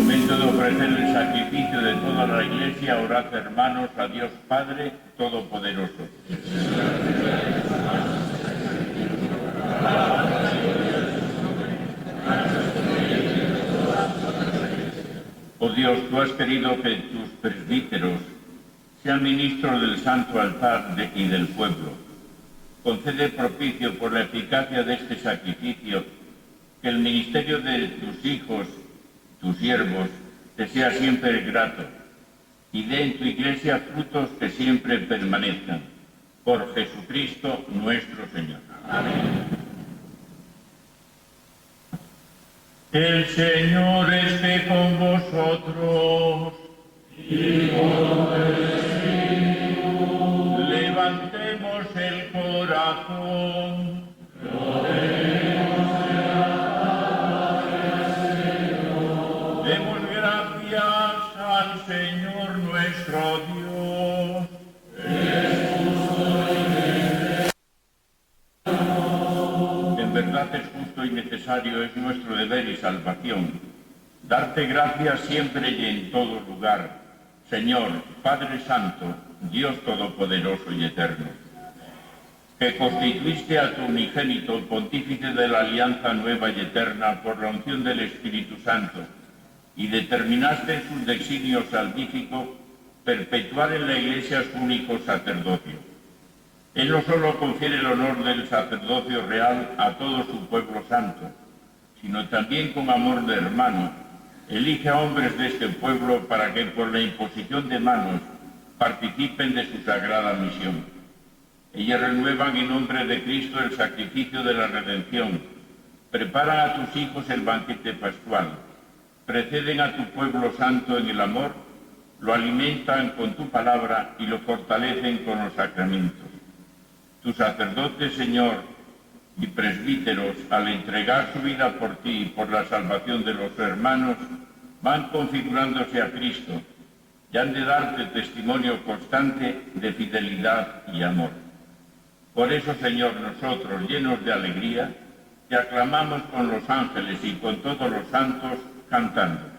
momento de ofrecer el sacrificio de toda la Iglesia, orad, hermanos, a Dios Padre Todopoderoso. Oh Dios, tú has querido que tus presbíteros sean ministros del santo altar y del pueblo. Concede propicio por la eficacia de este sacrificio, que el ministerio de tus hijos, tus siervos, te sea siempre grato, y dé en tu Iglesia frutos que siempre permanezcan. Por Jesucristo nuestro Señor. Amén. El Señor esté con vosotros. Y con el Espíritu. Levantemos el corazón. Demos gracias al Señor nuestro Dios. En verdad es justo y necesario, es nuestro deber y salvación, darte gracias siempre y en todo lugar, Señor, Padre Santo, Dios Todopoderoso y Eterno, que constituiste a tu unigénito Pontífice de la Alianza Nueva y Eterna por la unción del Espíritu Santo, y determinaste en sus designios salvíficos perpetuar en la Iglesia su único sacerdocio. Él no solo confiere el honor del sacerdocio real a todo su pueblo santo, sino también con amor de hermano, elige a hombres de este pueblo para que por la imposición de manos participen de su sagrada misión. Ellas renuevan en nombre de Cristo el sacrificio de la redención, preparan a tus hijos el banquete pascual, preceden a tu pueblo santo en el amor, lo alimentan con tu palabra y lo fortalecen con los sacramentos. Tus sacerdotes, Señor, y presbíteros, al entregar su vida por ti y por la salvación de los hermanos, van configurándose a Cristo y han de darte testimonio constante de fidelidad y amor. Por eso, Señor, nosotros, llenos de alegría, te aclamamos con los ángeles y con todos los santos, cantando.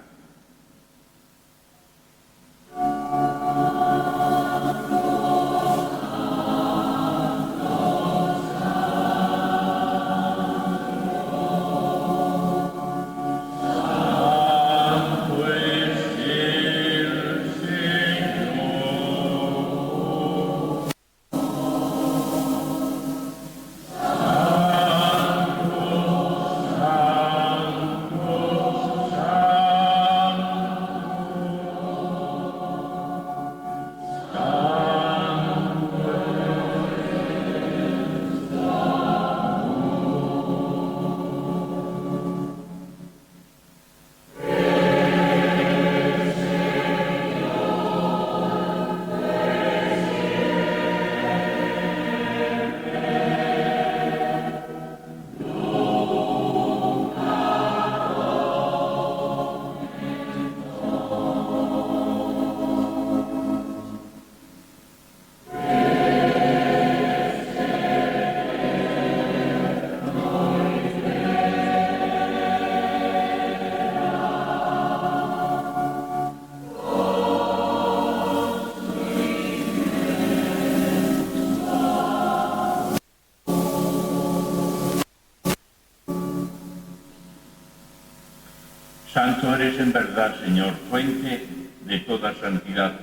Santo eres en verdad, Señor, fuente de toda santidad.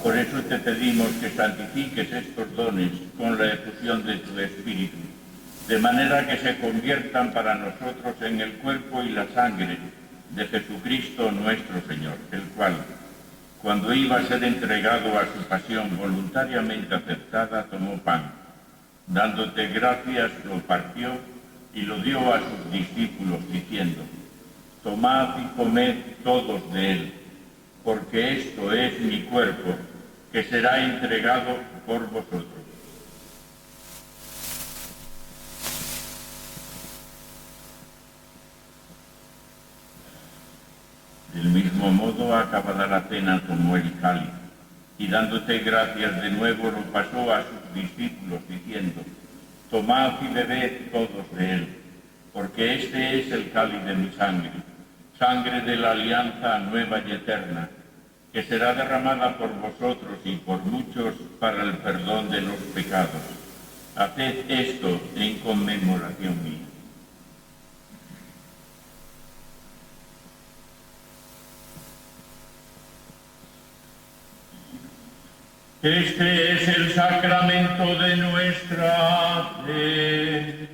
Por eso te pedimos que santifiques estos dones con la efusión de tu Espíritu, de manera que se conviertan para nosotros en el cuerpo y la sangre de Jesucristo nuestro Señor, el cual, cuando iba a ser entregado a su pasión voluntariamente aceptada, tomó pan. Dándote gracias, lo partió y lo dio a sus discípulos, diciendo: tomad y comed todos de él, porque esto es mi cuerpo, que será entregado por vosotros. Del mismo modo, acabada la cena, tomó el cáliz, y dándote gracias de nuevo, lo pasó a sus discípulos, diciendo: tomad y bebed todos de él, porque este es el cáliz de mi sangre, sangre de la alianza nueva y eterna, que será derramada por vosotros y por muchos para el perdón de los pecados. Haced esto en conmemoración mía. Este es el sacramento de nuestra fe.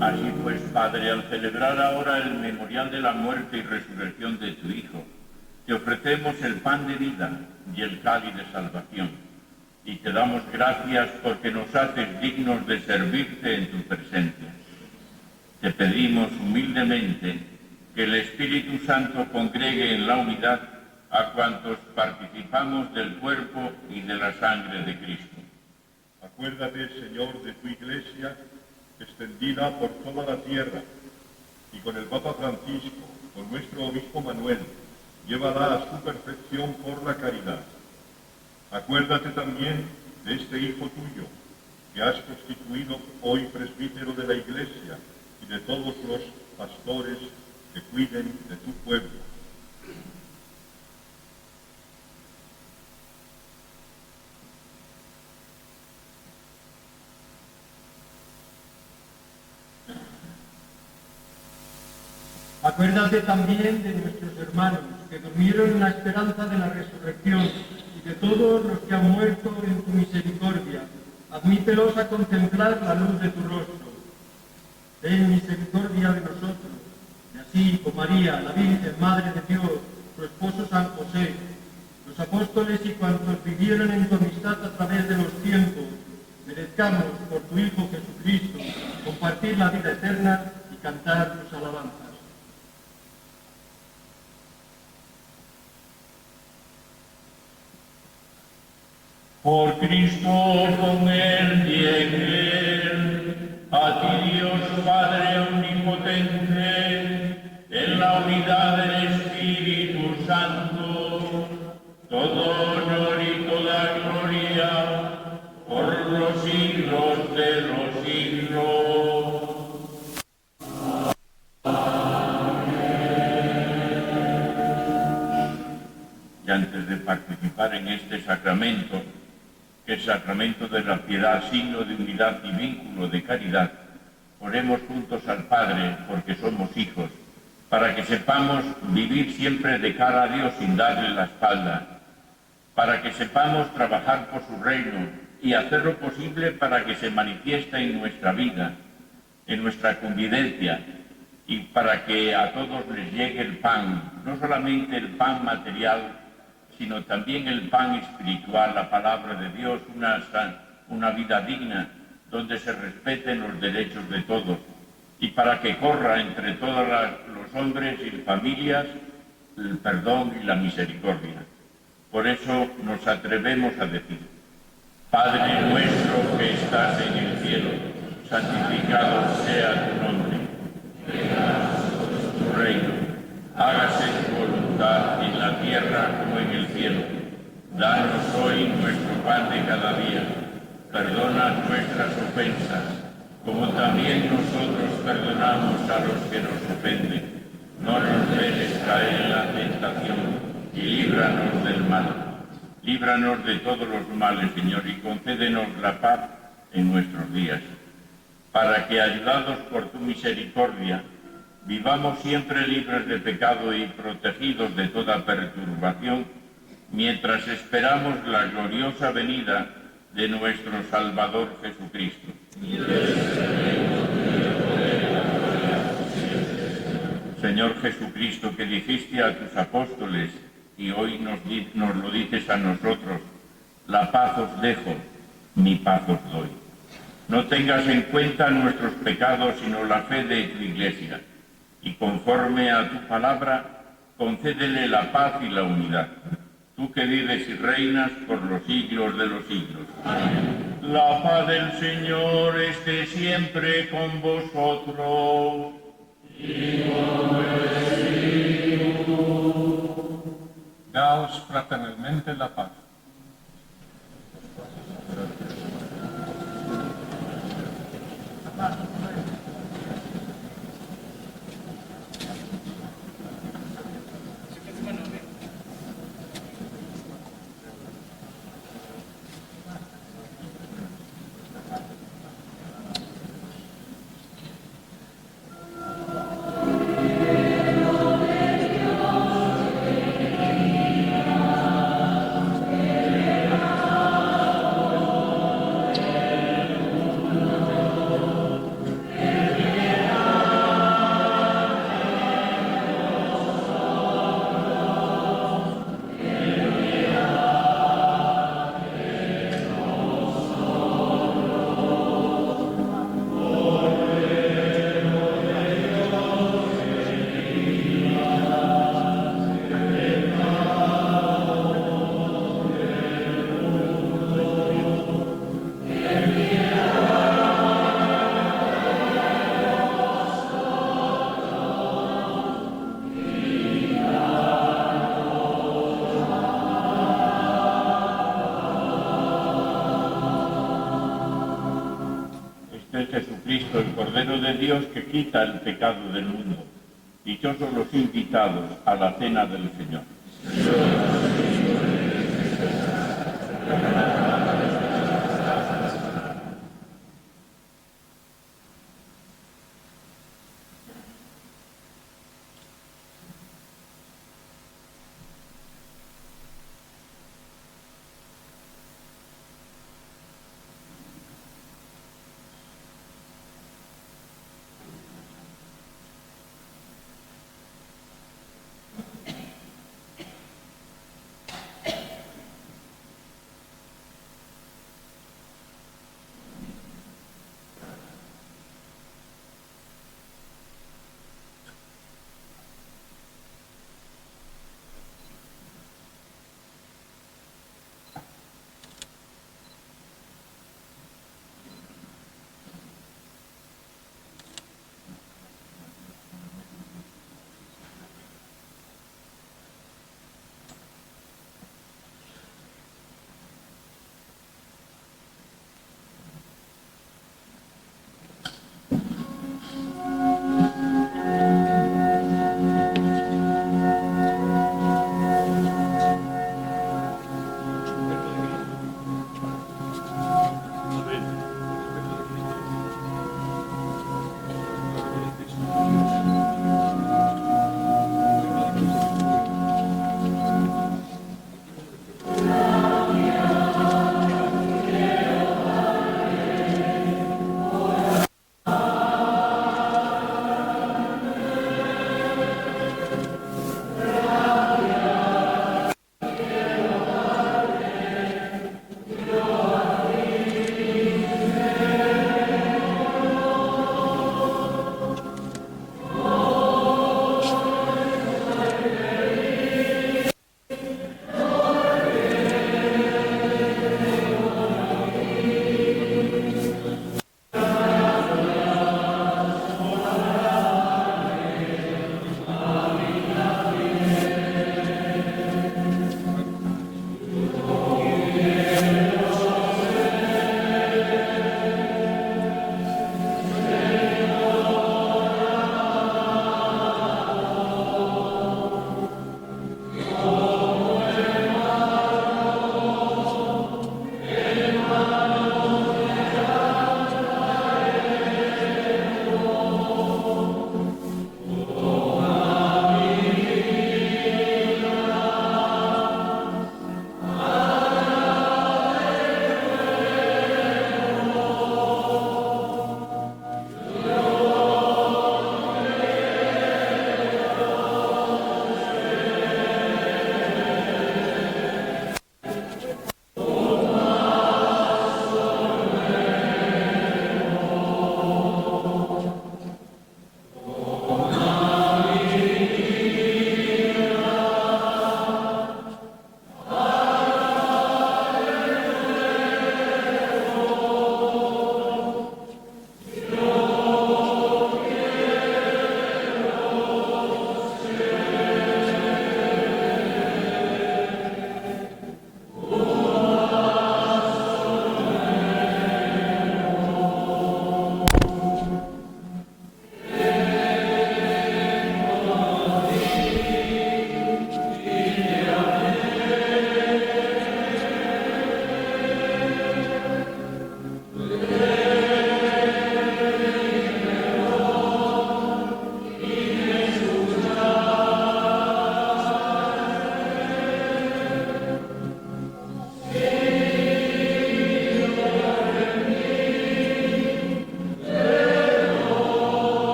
Así pues, Padre, al celebrar ahora el memorial de la muerte y resurrección de tu Hijo, te ofrecemos el pan de vida y el cáliz de salvación, y te damos gracias porque nos haces dignos de servirte en tu presencia. Te pedimos humildemente que el Espíritu Santo congregue en la unidad a cuantos participamos del cuerpo y de la sangre de Cristo. Acuérdate, Señor, de tu Iglesia, extendida por toda la tierra, y con el Papa Francisco, con nuestro Obispo Manuel, llévala a su perfección por la caridad. Acuérdate también de este Hijo tuyo, que has constituido hoy presbítero de la Iglesia, y de todos los pastores que cuiden de tu pueblo. Acuérdate también de nuestros hermanos que durmieron en la esperanza de la resurrección y de todos los que han muerto en tu misericordia. Admítelos a contemplar la luz de tu rostro. Ten misericordia de nosotros, y así con María, la Virgen, Madre de Dios, su esposo San José, los apóstoles y cuantos vivieron en tu amistad a través de los tiempos, merezcamos por tu Hijo Jesucristo compartir la vida eterna y cantar tus alabanzas. Por Cristo, con Él y en Él, a ti Dios Padre Omnipotente, en la unidad del Espíritu Santo, todo honor y toda gloria, por los siglos de los siglos. Y antes de participar en este sacramento, el sacramento de la piedad, signo de unidad y vínculo de caridad, oremos juntos al Padre, porque somos hijos, para que sepamos vivir siempre de cara a Dios sin darle la espalda, para que sepamos trabajar por su reino y hacer lo posible para que se manifieste en nuestra vida, en nuestra convivencia, y para que a todos les llegue el pan, no solamente el pan material, sino también el pan espiritual, la palabra de Dios, una vida digna, donde se respeten los derechos de todos, y para que corra entre todos los hombres y familias el perdón y la misericordia. Por eso nos atrevemos a decir: Padre nuestro que estás en el cielo, santificado sea tu nombre. Venga tu reino. Hágase tu voluntad en la tierra como en el cielo. Danos hoy nuestro pan de cada día. Perdona nuestras ofensas, como también nosotros perdonamos a los que nos ofenden. No nos dejes caer en la tentación y líbranos del mal. Líbranos de todos los males, Señor, y concédenos la paz en nuestros días, para que, ayudados por tu misericordia, vivamos siempre libres de pecado y protegidos de toda perturbación, mientras esperamos la gloriosa venida de nuestro Salvador Jesucristo. Señor Jesucristo, que dijiste a tus apóstoles, y hoy nos lo dices a nosotros: la paz os dejo, mi paz os doy. No tengas en cuenta nuestros pecados, sino la fe de tu Iglesia, y conforme a tu palabra, concédele la paz y la unidad. tú que vives y reinas por los siglos de los siglos. La paz del Señor esté siempre con vosotros. Daos fraternalmente la paz. Este es Jesucristo, el Cordero de Dios que quita el pecado del mundo. Dichosos los invitados a la cena del Señor.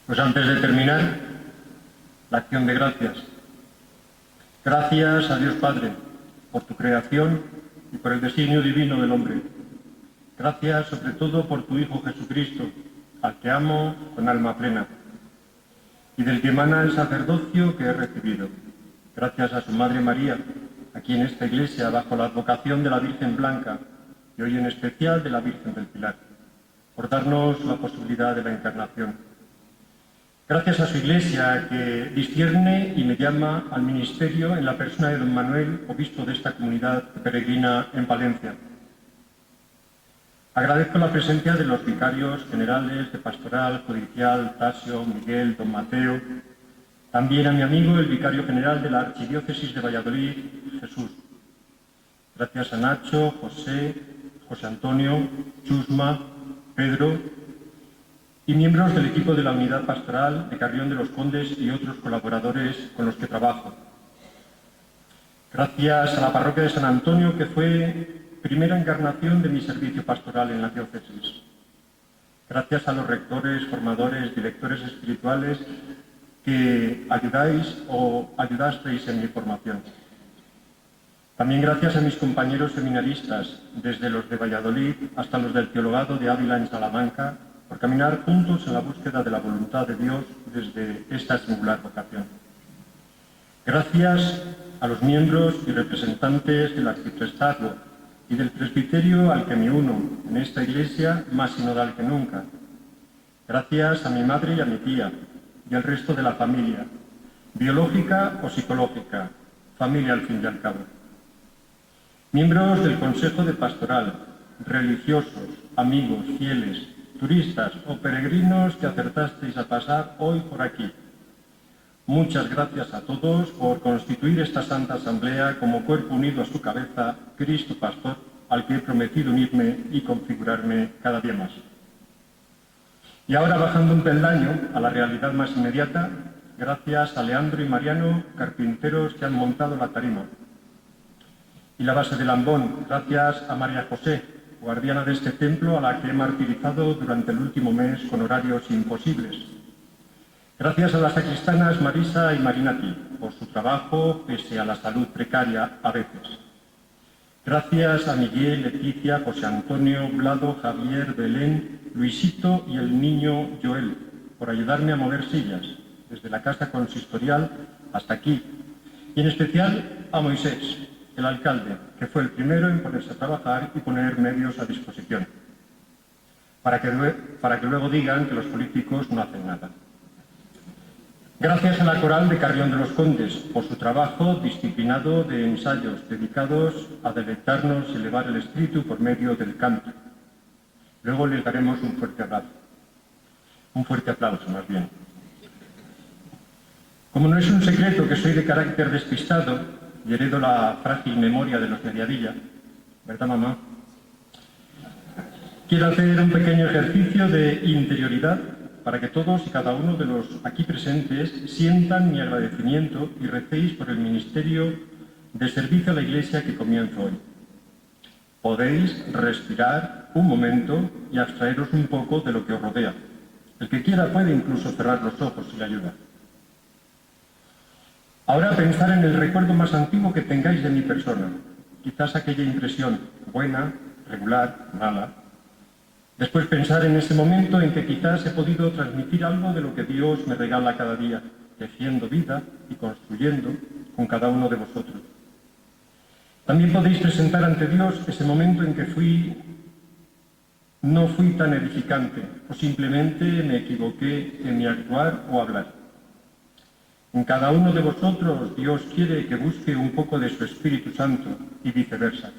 Pues antes de terminar, la acción de gracias. Gracias a Dios Padre por tu creación y por el designio divino del hombre. Gracias sobre todo por tu Hijo Jesucristo, al que amo con alma plena, y del que emana el sacerdocio que he recibido. Gracias a su Madre María, aquí en esta iglesia, bajo la advocación de la Virgen Blanca, y hoy en especial de la Virgen del Pilar, por darnos la posibilidad de la encarnación. Gracias a su iglesia, que discierne y me llama al ministerio en la persona de don Manuel, obispo de esta comunidad peregrina en Palencia. Agradezco la presencia de los vicarios generales de Pastoral, Judicial, Tasio, Miguel, don Mateo, también a mi amigo el vicario general de la Archidiócesis de Valladolid, Jesús. Gracias a Nacho, José Antonio, Chusma, Pedro y miembros del equipo de la Unidad Pastoral de Carrión de los Condes y otros colaboradores con los que trabajo. Gracias a la parroquia de San Antonio, que fue primera encarnación de mi servicio pastoral en la diócesis. Gracias a los rectores, formadores, directores espirituales que ayudáis o ayudasteis en mi formación. También gracias a mis compañeros seminaristas, desde los de Valladolid hasta los del Teologado de Ávila en Salamanca, por caminar juntos en la búsqueda de la voluntad de Dios desde esta singular vocación. Gracias a los miembros y representantes del arciprestazgo y del presbiterio al que me uno en esta iglesia más sinodal que nunca. Gracias a mi madre y a mi tía y al resto de la familia, biológica o psicológica, familia al fin y al cabo. Miembros del Consejo de Pastoral, religiosos, amigos, fieles, turistas o peregrinos que acertasteis a pasar hoy por aquí. Muchas gracias a todos por constituir esta Santa Asamblea como cuerpo unido a su cabeza, Cristo Pastor, al que he prometido unirme y configurarme cada día más. Y ahora, bajando un peldaño a la realidad más inmediata, gracias a Leandro y Mariano, carpinteros que han montado la tarima. Y la base del ambón, gracias a María José, guardiana de este templo, a la que he martirizado durante el último mes con horarios imposibles. Gracias a las sacristanas Marisa y Marinati por su trabajo pese a la salud precaria a veces. Gracias a Miguel, Leticia, José Antonio, Vlado, Javier, Belén, Luisito y el niño Joel por ayudarme a mover sillas desde la casa consistorial hasta aquí. Y en especial a Moisés, el alcalde, que fue el primero en ponerse a trabajar y poner medios a disposición, para que luego digan que los políticos no hacen nada. Gracias a la coral de Carrión de los Condes por su trabajo disciplinado de ensayos dedicados a deleitarnos y elevar el espíritu por medio del canto. Luego les daremos un fuerte abrazo. Un fuerte aplauso, más bien. Como no es un secreto que soy de carácter despistado y heredo la frágil memoria de los Mediavilla, ¿verdad, mamá? Quiero hacer un pequeño ejercicio de interioridad para que todos y cada uno de los aquí presentes sientan mi agradecimiento y recéis por el ministerio de servicio a la Iglesia que comienzo hoy. Podéis respirar un momento y abstraeros un poco de lo que os rodea. El que quiera puede incluso cerrar los ojos si le ayuda. Ahora pensar en el recuerdo más antiguo que tengáis de mi persona, quizás aquella impresión buena, regular, mala. Después pensar en ese momento en que quizás he podido transmitir algo de lo que Dios me regala cada día, tejiendo vida y construyendo con cada uno de vosotros. También podéis presentar ante Dios ese momento en que no fui tan edificante o simplemente me equivoqué en mi actuar o hablar. En cada uno de vosotros Dios quiere que busque un poco de su Espíritu Santo y viceversa.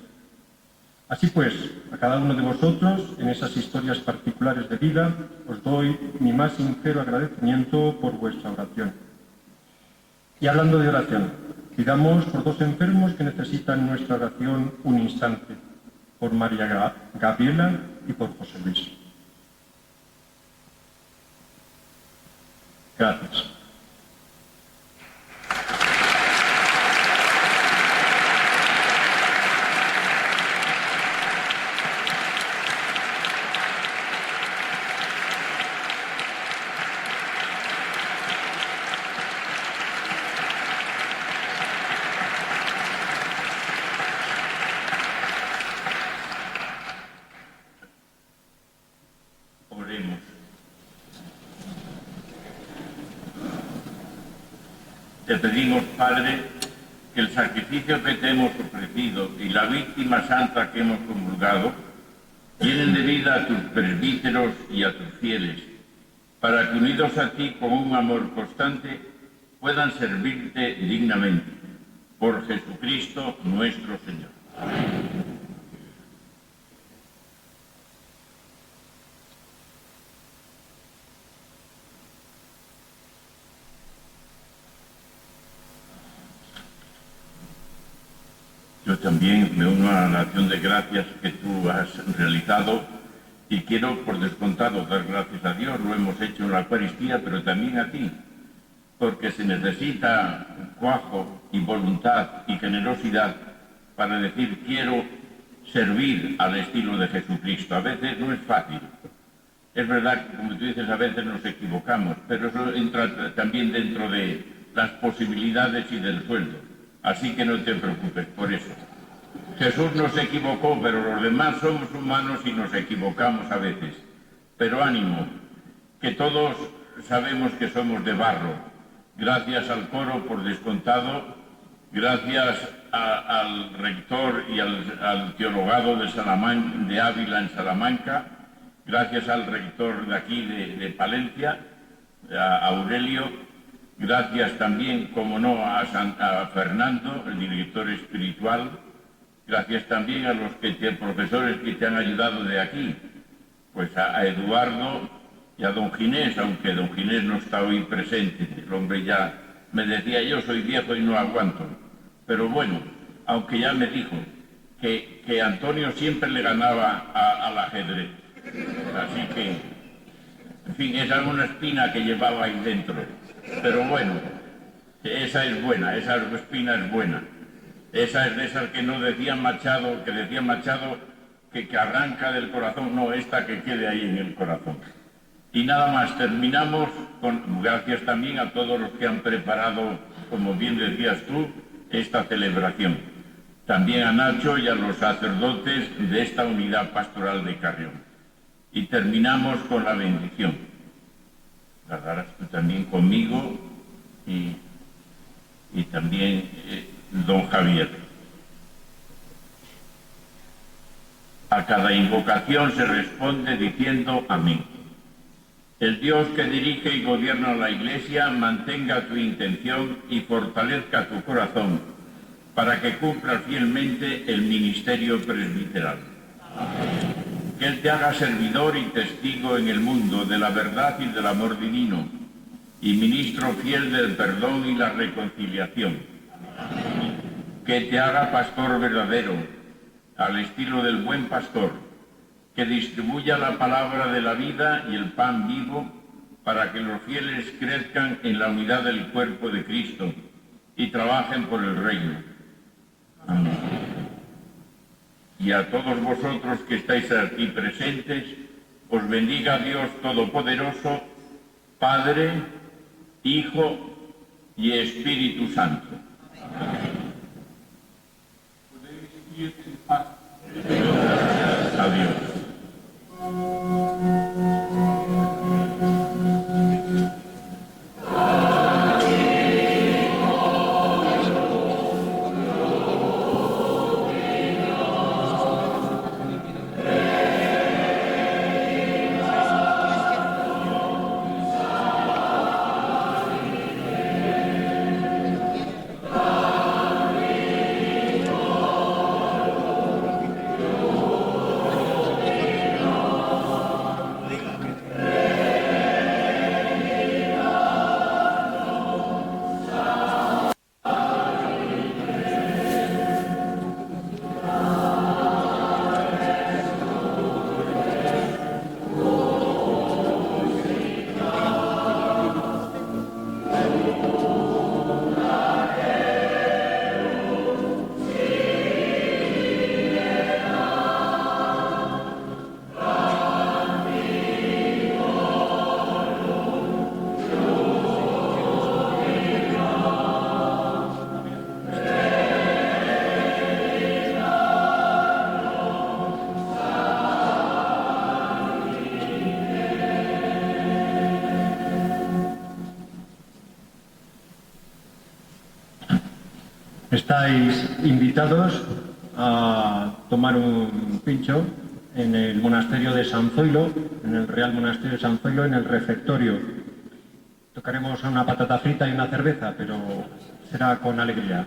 Así pues, a cada uno de vosotros, en esas historias particulares de vida, os doy mi más sincero agradecimiento por vuestra oración. Y hablando de oración, pidamos por dos enfermos que necesitan nuestra oración un instante, por María Gabriela y por José Luis. Gracias. Te pedimos, Padre, que el sacrificio que te hemos ofrecido y la víctima santa que hemos comulgado llenen de vida a tus presbíteros y a tus fieles, para que unidos a ti con un amor constante puedan servirte dignamente. Por Jesucristo nuestro Señor. Amén. Yo también me uno a la acción de gracias que tú has realizado y quiero, por descontado, dar gracias a Dios. Lo hemos hecho en la Eucaristía, pero también a ti, porque se necesita cuajo y voluntad y generosidad para decir quiero servir al estilo de Jesucristo. A veces no es fácil. Es verdad que, como tú dices, a veces nos equivocamos, pero eso entra también dentro de las posibilidades y del sueldo. Así que no te preocupes por eso. Jesús no se equivocó, pero los demás somos humanos y nos equivocamos a veces. Pero ánimo, que todos sabemos que somos de barro. Gracias al coro por descontado, gracias al rector y al teologado de Ávila en Salamanca, gracias al rector de aquí de Palencia, a Aurelio. Gracias también, como no, a Fernando, el director espiritual. Gracias también a los profesores que te han ayudado de aquí. Pues a Eduardo y a don Ginés, aunque don Ginés no está hoy presente. El hombre ya me decía, yo soy viejo y no aguanto. Pero bueno, aunque ya me dijo que Antonio siempre le ganaba al ajedrez. Así que, en fin, esa es una espina que llevaba ahí dentro. Pero bueno, esa es buena, esa espina es buena. Esa es de esas que no decía Machado, que arranca del corazón, no, esta que quede ahí en el corazón. Y nada más, terminamos con gracias también a todos los que han preparado, como bien decías tú, esta celebración. También a Nacho y a los sacerdotes de esta unidad pastoral de Carrión. Y terminamos con la bendición. La darás tú también conmigo y también don Javier. A cada invocación se responde diciendo amén. El Dios que dirige y gobierna la Iglesia mantenga tu intención y fortalezca tu corazón para que cumplas fielmente el ministerio presbiteral. Amén. Que Él te haga servidor y testigo en el mundo de la verdad y del amor divino, y ministro fiel del perdón y la reconciliación. Que te haga pastor verdadero, al estilo del buen pastor, que distribuya la palabra de la vida y el pan vivo para que los fieles crezcan en la unidad del cuerpo de Cristo y trabajen por el reino. Amén. Y a todos vosotros que estáis aquí presentes, os bendiga Dios Todopoderoso, Padre, Hijo y Espíritu Santo. Podéis ir en paz. Adiós. Estáis invitados a tomar un pincho en el monasterio de San Zoilo, en el Real Monasterio de San Zoilo, en el refectorio. Tocaremos una patata frita y una cerveza, pero será con alegría.